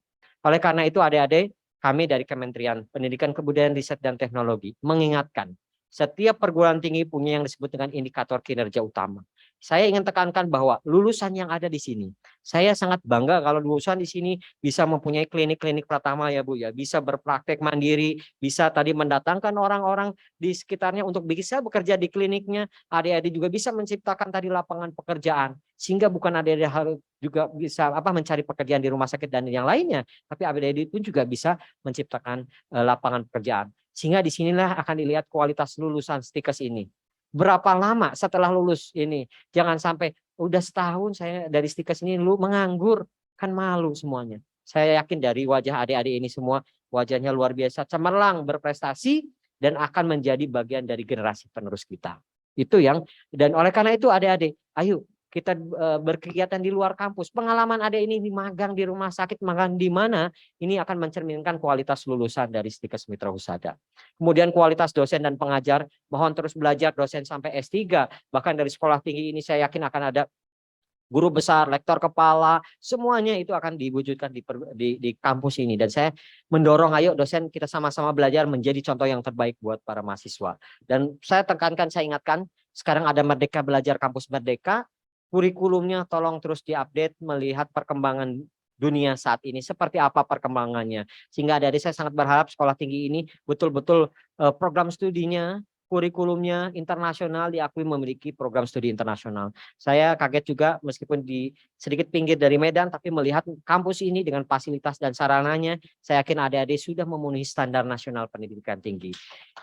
Oleh karena itu adik-adik, kami dari Kementerian Pendidikan, Kebudayaan, Riset, dan Teknologi mengingatkan setiap perguruan tinggi punya yang disebut dengan indikator kinerja utama. Saya ingin tekankan bahwa lulusan yang ada di sini, saya sangat bangga kalau lulusan di sini bisa mempunyai klinik-klinik pertama ya Bu ya, bisa berpraktek mandiri, bisa tadi mendatangkan orang-orang di sekitarnya untuk bisa bekerja di kliniknya, adik-adik juga bisa menciptakan tadi lapangan pekerjaan, sehingga bukan adik-adik harus juga bisa mencari pekerjaan di rumah sakit dan yang lainnya, tapi adik-adik pun juga bisa menciptakan lapangan pekerjaan. Sehingga disinilah akan dilihat kualitas lulusan Stikes ini. Berapa lama setelah lulus ini? Jangan sampai udah setahun saya dari Stikes ini menganggur, kan malu semuanya. Saya yakin dari wajah adik-adik ini semua wajahnya luar biasa, cemerlang, berprestasi dan akan menjadi bagian dari generasi penerus kita. Itu yang, dan oleh karena itu adik-adik, ayo kita berkegiatan di luar kampus. Pengalaman adik ini magang di rumah sakit, magang di mana, ini akan mencerminkan kualitas lulusan dari Stikes Mitra Husada. Kemudian kualitas dosen dan pengajar, mohon terus belajar dosen sampai S3, bahkan dari sekolah tinggi ini saya yakin akan ada guru besar, lektor kepala, semuanya itu akan diwujudkan di kampus ini. Dan saya mendorong ayo dosen kita sama-sama belajar menjadi contoh yang terbaik buat para mahasiswa. Dan saya tekankan, saya ingatkan, sekarang ada Merdeka Belajar Kampus Merdeka, kurikulumnya tolong terus diupdate melihat perkembangan dunia saat ini, seperti apa perkembangannya. Sehingga adik-adik saya sangat berharap sekolah tinggi ini betul-betul program studinya, kurikulumnya internasional, diakui memiliki program studi internasional. Saya kaget juga meskipun di sedikit pinggir dari Medan, tapi melihat kampus ini dengan fasilitas dan sarananya, saya yakin adik-adik sudah memenuhi standar nasional pendidikan tinggi.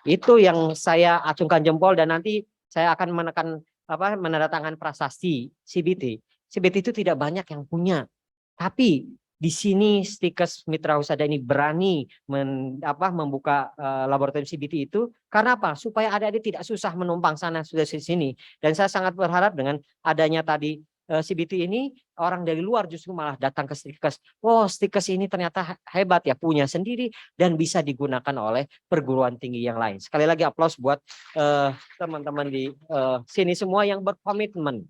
Itu yang saya acungkan jempol, dan nanti saya akan menandatangan prasasti CBT. CBT itu tidak banyak yang punya, tapi di sini Stikes Mitra Husada ini berani membuka laboratorium CBT itu karena apa? Supaya adik-adik tidak susah menumpang sana sudah di sini. Dan saya sangat berharap dengan adanya tadi CBT ini, orang dari luar justru malah datang ke Stikes. Oh, Stikes ini ternyata hebat ya, punya sendiri dan bisa digunakan oleh perguruan tinggi yang lain. Sekali lagi aplaus buat teman-teman di sini semua yang berkomitmen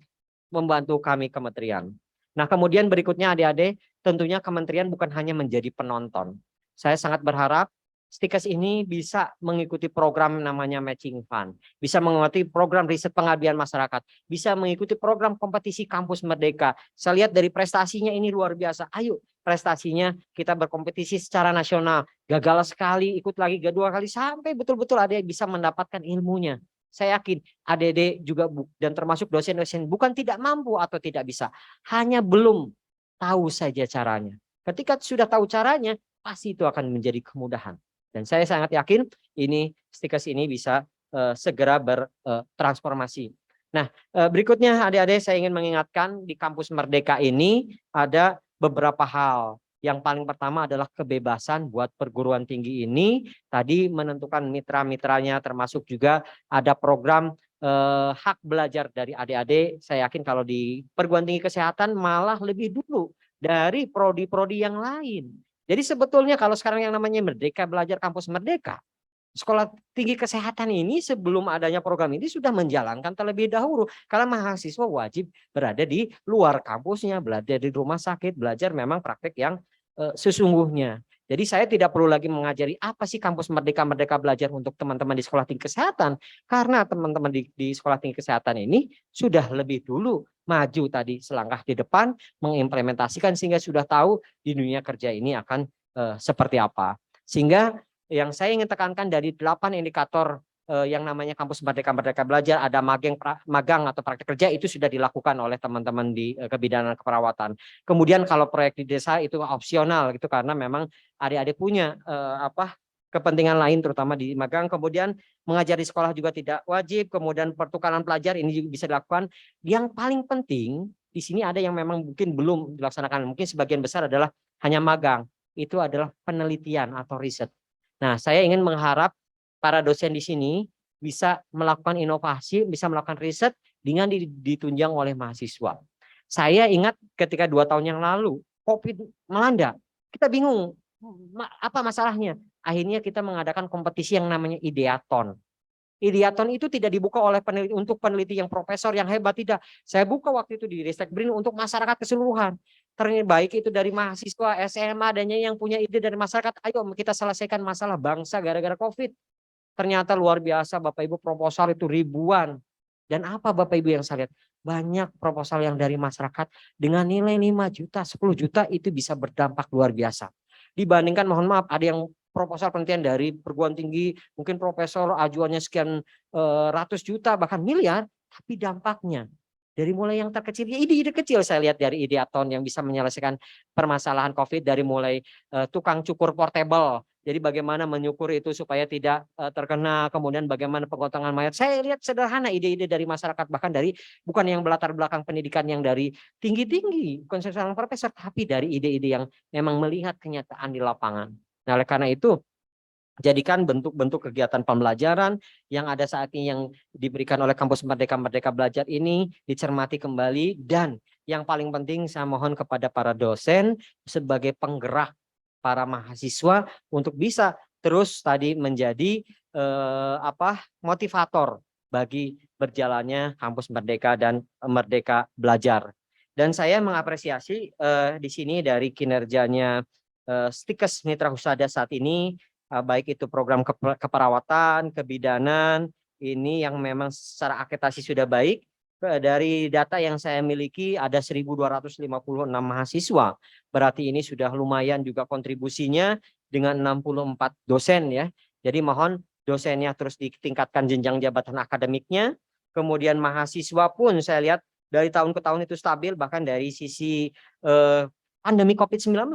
membantu kami kementerian. Nah, kemudian berikutnya adik-adik, tentunya kementerian bukan hanya menjadi penonton. Saya sangat berharap Stikes ini bisa mengikuti program namanya Matching Fund, bisa mengikuti program riset pengabdian masyarakat, bisa mengikuti program kompetisi kampus merdeka. Saya lihat dari prestasinya ini luar biasa. Ayo, prestasinya kita berkompetisi secara nasional. Gagal sekali, ikut lagi kedua kali, sampai betul-betul adik bisa mendapatkan ilmunya. Saya yakin adik-adik juga dan termasuk dosen-dosen bukan tidak mampu atau tidak bisa, hanya belum tahu saja caranya. Ketika sudah tahu caranya, pasti itu akan menjadi kemudahan. Dan saya sangat yakin ini Stikes ini bisa segera bertransformasi. Nah, berikutnya adik-adik saya ingin mengingatkan di kampus Merdeka ini ada beberapa hal. Yang paling pertama adalah kebebasan buat perguruan tinggi ini tadi menentukan mitra-mitranya, termasuk juga ada program hak belajar dari adik-adik. Saya yakin kalau di perguruan tinggi kesehatan malah lebih dulu dari prodi-prodi yang lain. Jadi sebetulnya kalau sekarang yang namanya Merdeka Belajar Kampus Merdeka, sekolah tinggi kesehatan ini sebelum adanya program ini sudah menjalankan terlebih dahulu. Karena mahasiswa wajib berada di luar kampusnya, belajar di rumah sakit, belajar memang praktek yang sesungguhnya. Jadi saya tidak perlu lagi mengajari apa sih kampus Merdeka Belajar untuk teman-teman di sekolah tinggi kesehatan. Karena teman-teman di sekolah tinggi kesehatan ini sudah lebih dulu maju tadi selangkah di depan, mengimplementasikan sehingga sudah tahu di dunia kerja ini akan seperti apa. Sehingga yang saya ingin tekankan dari 8 indikator yang namanya kampus Merdeka Belajar, ada magang atau praktek kerja, itu sudah dilakukan oleh teman-teman di kebidanan keperawatan. Kemudian kalau proyek di desa itu opsional gitu karena memang adik-adik punya kepentingan lain terutama di magang. Kemudian mengajar di sekolah juga tidak wajib. Kemudian pertukaran pelajar ini juga bisa dilakukan. Yang paling penting di sini ada yang memang mungkin belum dilaksanakan. Mungkin sebagian besar adalah hanya magang. Itu adalah penelitian atau riset. Nah, saya ingin mengharap para dosen di sini bisa melakukan inovasi, bisa melakukan riset dengan ditunjang oleh mahasiswa. Saya ingat ketika 2 tahun yang lalu COVID melanda, kita bingung apa masalahnya. Akhirnya kita mengadakan kompetisi yang namanya Ideaton. Ideaton itu tidak dibuka oleh peneliti untuk peneliti yang profesor yang hebat, tidak. Saya buka waktu itu di Ristek BRIN untuk masyarakat keseluruhan. Ternyata baik itu dari mahasiswa, SMA, dan yang punya ide dari masyarakat. Ayo kita selesaikan masalah bangsa gara-gara COVID. Ternyata luar biasa Bapak Ibu, proposal itu ribuan. Dan apa Bapak Ibu yang saya lihat? Banyak proposal yang dari masyarakat dengan nilai 5 juta, 10 juta itu bisa berdampak luar biasa. Dibandingkan mohon maaf ada yang proposal penelitian dari perguruan tinggi, mungkin profesor ajuannya sekian ratus juta bahkan miliar, tapi dampaknya dari mulai yang terkecil, ya ide-ide kecil saya lihat dari Ideaton yang bisa menyelesaikan permasalahan COVID dari mulai tukang cukur portable. Jadi bagaimana menyukur itu supaya tidak terkena, kemudian bagaimana pengotongan mayat. Saya lihat sederhana ide-ide dari masyarakat, bahkan dari bukan yang berlatar belakang pendidikan yang dari tinggi-tinggi, bukan seorang profesor, tapi dari ide-ide yang memang melihat kenyataan di lapangan. Nah, oleh karena itu, jadikan bentuk-bentuk kegiatan pembelajaran yang ada saat ini yang diberikan oleh kampus Merdeka Belajar ini dicermati kembali, dan yang paling penting saya mohon kepada para dosen sebagai penggerak para mahasiswa untuk bisa terus tadi menjadi motivator bagi berjalannya kampus Merdeka dan Merdeka Belajar. Dan saya mengapresiasi di sini dari kinerjanya Stikes Mitra Husada saat ini, baik itu program keperawatan, kebidanan, ini yang memang secara akreditasi sudah baik. Dari data yang saya miliki ada 1.256 mahasiswa. Berarti ini sudah lumayan juga kontribusinya dengan 64 dosen ya. Jadi mohon dosennya terus ditingkatkan jenjang jabatan akademiknya. Kemudian mahasiswa pun saya lihat dari tahun ke tahun itu stabil, bahkan dari sisi pandemi COVID-19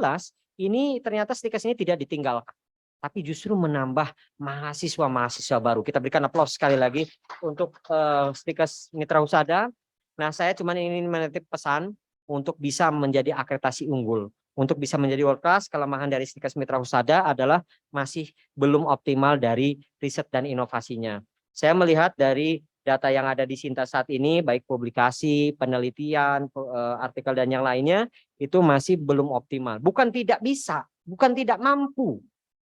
ini ternyata Stikes ini tidak ditinggalkan, tapi justru menambah mahasiswa-mahasiswa baru. Kita berikan aplaus sekali lagi untuk Stikes Mitra Husada. Nah, saya cuma ingin menitip pesan untuk bisa menjadi akreditasi unggul. Untuk bisa menjadi world class, kelemahan dari Stikes Mitra Husada adalah masih belum optimal dari riset dan inovasinya. Saya melihat dari data yang ada di Sinta saat ini, baik publikasi, penelitian, artikel, dan yang lainnya, itu masih belum optimal. Bukan tidak bisa, bukan tidak mampu,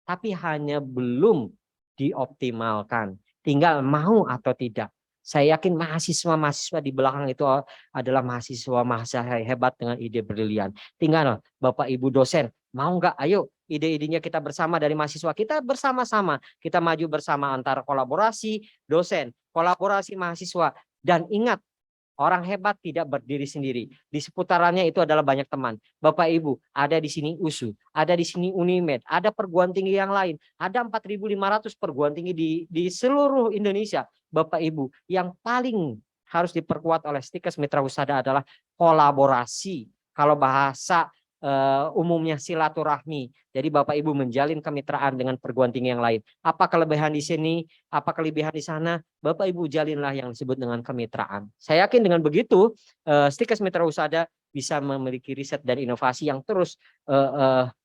tapi hanya belum dioptimalkan. Tinggal mau atau tidak. Saya yakin mahasiswa-mahasiswa di belakang itu adalah mahasiswa-mahasiswa hebat dengan ide brilian. Tinggal Bapak Ibu dosen, mau nggak? Ayo ide-idenya kita bersama dari mahasiswa. Kita bersama-sama, kita maju bersama antara kolaborasi dosen, kolaborasi mahasiswa. Dan ingat, orang hebat tidak berdiri sendiri. Di seputarannya itu adalah banyak teman. Bapak Ibu, ada di sini USU, ada di sini Unimed, ada perguruan tinggi yang lain, ada 4.500 perguruan tinggi di seluruh Indonesia. Bapak Ibu, yang paling harus diperkuat oleh Stikes Mitra Husada adalah kolaborasi. Kalau bahasa umumnya silaturahmi. Jadi Bapak Ibu menjalin kemitraan dengan perguruan tinggi yang lain. Apa kelebihan di sini, apa kelebihan di sana, Bapak Ibu jalinlah yang disebut dengan kemitraan. Saya yakin dengan begitu Stikes Mitra Husada bisa memiliki riset dan inovasi yang terus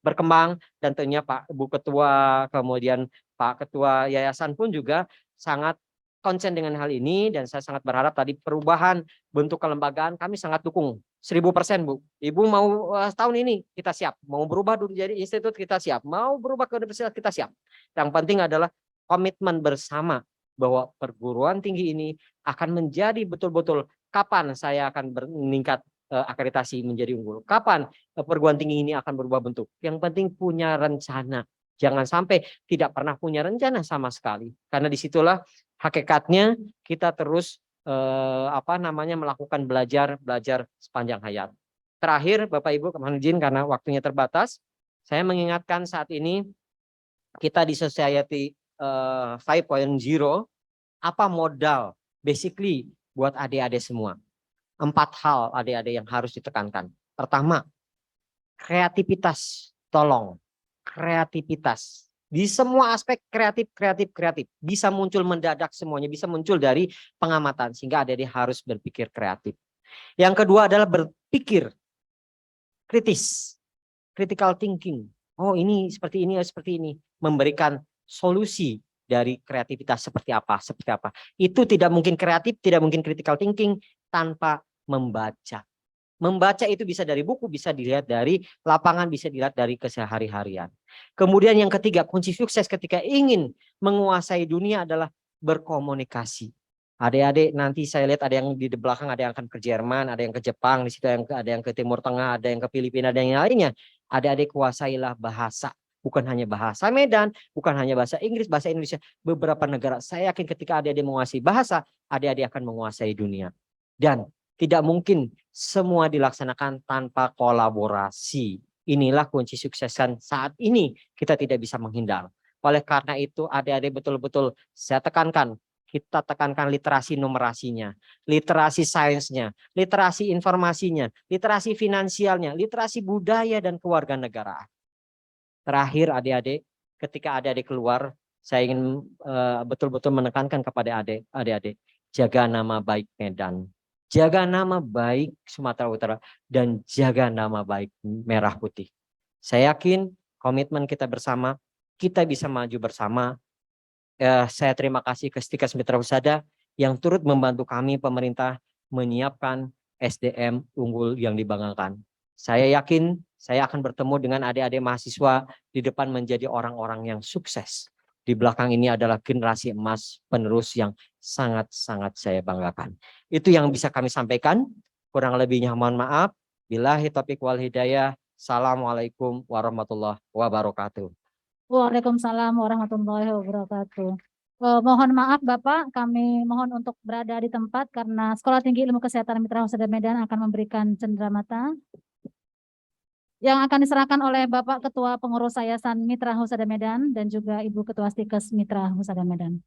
berkembang, dan tentunya Pak Bu Ketua, kemudian Pak Ketua Yayasan pun juga sangat konsen dengan hal ini, dan saya sangat berharap tadi perubahan bentuk kelembagaan kami sangat dukung 1000% Bu. Ibu mau tahun ini kita siap, mau berubah dulu jadi institut kita siap, mau berubah ke universitas kita siap. Yang penting adalah komitmen bersama bahwa perguruan tinggi ini akan menjadi betul-betul kapan saya akan meningkat akreditasi menjadi unggul, kapan perguruan tinggi ini akan berubah bentuk. Yang penting punya rencana. Jangan sampai tidak pernah punya rencana sama sekali. Karena disitulah hakikatnya kita terus melakukan belajar sepanjang hayat. Terakhir Bapak Ibu, mohon izin karena waktunya terbatas, saya mengingatkan saat ini kita di Society 5.0, apa modal basically buat adik-adik semua. 4 hal adik-adik yang harus ditekankan. Pertama, kreativitas. Tolong, kreativitas. Di semua aspek kreatif. Bisa muncul mendadak semuanya, bisa muncul dari pengamatan. Sehingga adik-adik harus berpikir kreatif. Yang kedua adalah berpikir kritis. Critical thinking. Oh ini, seperti ini. Memberikan solusi dari kreativitas seperti apa. Itu tidak mungkin kreatif, tidak mungkin critical thinking tanpa membaca. Membaca itu bisa dari buku, bisa dilihat dari lapangan, bisa dilihat dari kesehari-harian. Kemudian yang ketiga, kunci sukses ketika ingin menguasai dunia adalah berkomunikasi. Adik-adik nanti saya lihat ada yang di belakang, ada yang akan ke Jerman, ada yang ke Jepang, di situ ada yang ke Timur Tengah, ada yang ke Filipina, ada yang lainnya. Adik-adik kuasailah bahasa. Bukan hanya bahasa Medan, bukan hanya bahasa Inggris, bahasa Indonesia. Beberapa negara, saya yakin ketika adik-adik menguasai bahasa, adik-adik akan menguasai dunia. Dan tidak mungkin semua dilaksanakan tanpa kolaborasi. Inilah kunci suksesan saat ini, kita tidak bisa menghindar. Oleh karena itu adik-adik betul-betul saya tekankan, kita tekankan literasi numerasinya, literasi sainsnya, literasi informasinya, literasi finansialnya, literasi budaya dan kewarganegaraan. Terakhir adik-adik, ketika adik-adik keluar, saya ingin betul-betul menekankan kepada adik-adik, jaga nama baik Medan. Jaga nama baik Sumatera Utara dan jaga nama baik Merah Putih. Saya yakin komitmen kita bersama, kita bisa maju bersama. Saya terima kasih ke Stikes Mitra Husada yang turut membantu kami pemerintah menyiapkan SDM unggul yang dibanggakan. Saya yakin saya akan bertemu dengan adik-adik mahasiswa di depan menjadi orang-orang yang sukses. Di belakang ini adalah generasi emas penerus yang sangat-sangat saya banggakan. Itu yang bisa kami sampaikan. Kurang lebihnya mohon maaf. Billahi taufiq wal hidayah. Assalamualaikum warahmatullahi wabarakatuh. Waalaikumsalam warahmatullahi wabarakatuh. Mohon maaf Bapak, kami mohon untuk berada di tempat karena Sekolah Tinggi Ilmu Kesehatan Mitra Husada Medan akan memberikan cenderamata yang akan diserahkan oleh Bapak Ketua Pengurus Yayasan Mitra Husada Medan dan juga Ibu Ketua Stikes Mitra Husada Medan.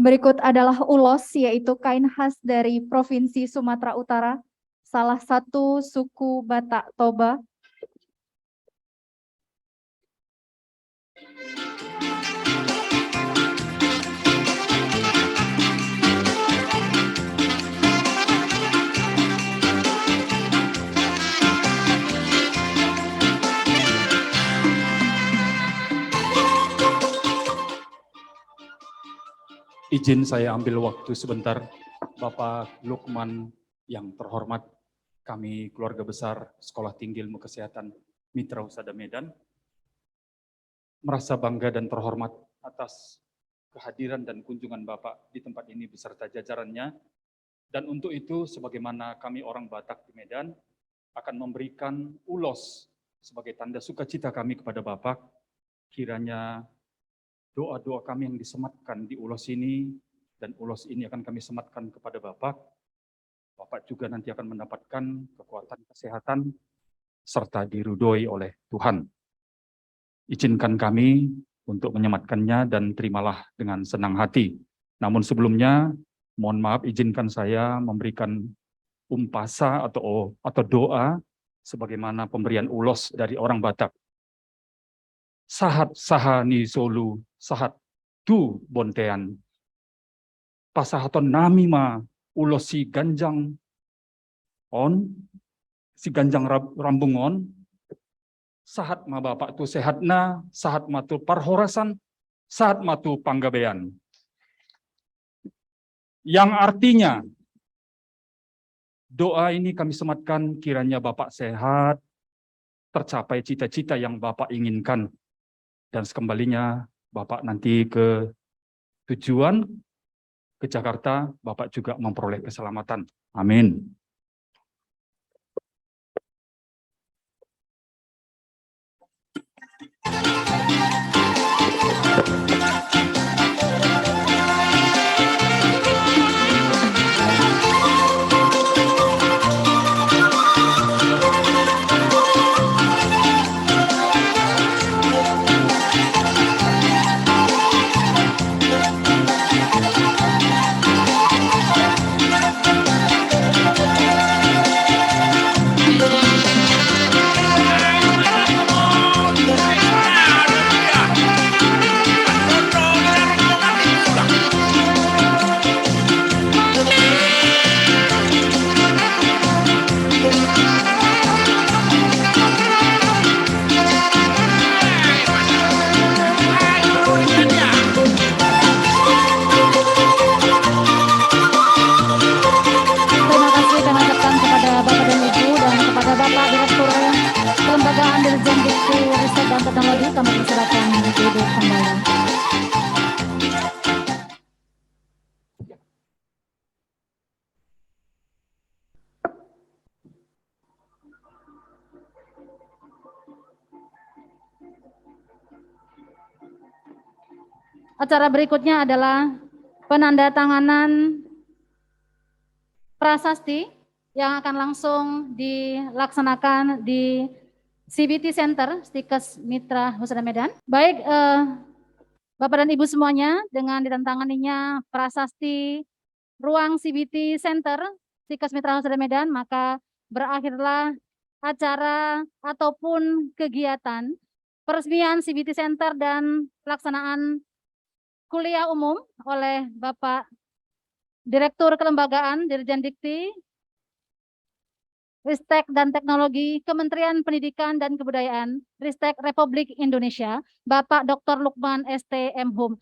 Berikut adalah ulos, yaitu kain khas dari Provinsi Sumatera Utara, salah satu suku Batak Toba. Izin saya ambil waktu sebentar, Bapak Lukman yang terhormat, kami keluarga besar Sekolah Tinggi Ilmu Kesehatan Mitra Husada Medan, merasa bangga dan terhormat atas kehadiran dan kunjungan Bapak di tempat ini beserta jajarannya. Dan untuk itu, sebagaimana kami orang Batak di Medan, akan memberikan ulos sebagai tanda sukacita kami kepada Bapak, kiranya doa-doa kami yang disematkan di ulos ini, dan ulos ini akan kami sematkan kepada Bapak. Bapak juga nanti akan mendapatkan kekuatan kesehatan, serta diridhoi oleh Tuhan. Izinkan kami untuk menyematkannya dan terimalah dengan senang hati. Namun sebelumnya, mohon maaf izinkan saya memberikan umpasa atau doa sebagaimana pemberian ulos dari orang Batak. Sahat sahani solu, sahat tu bontean. Pasahaton namima ulos si ganjang on, si ganjang rambung on, sahat ma bapak tu sehatna, sahat ma tu parhorasan, sahat ma tu panggabean. Yang artinya, doa ini kami sematkan kiranya Bapak sehat, tercapai cita-cita yang Bapak inginkan. Dan sekembalinya Bapak nanti ke tujuan, ke Jakarta, Bapak juga memperoleh keselamatan. Amin. Teknologi kami persilakan duduk kembali. Acara berikutnya adalah penandatanganan prasasti yang akan langsung dilaksanakan di CBT Center, Stikes Mitra Husada Medan. Baik, Bapak dan Ibu semuanya, dengan ditantanganinya prasasti ruang CBT Center, Stikes Mitra Husada Medan, maka berakhirlah acara ataupun kegiatan peresmian CBT Center dan pelaksanaan kuliah umum oleh Bapak Direktur Kelembagaan Dirjen Dikti, Ristek dan Teknologi, Kementerian Pendidikan dan Kebudayaan, Ristek Republik Indonesia, Bapak Dr. Lukman ST M. Hum.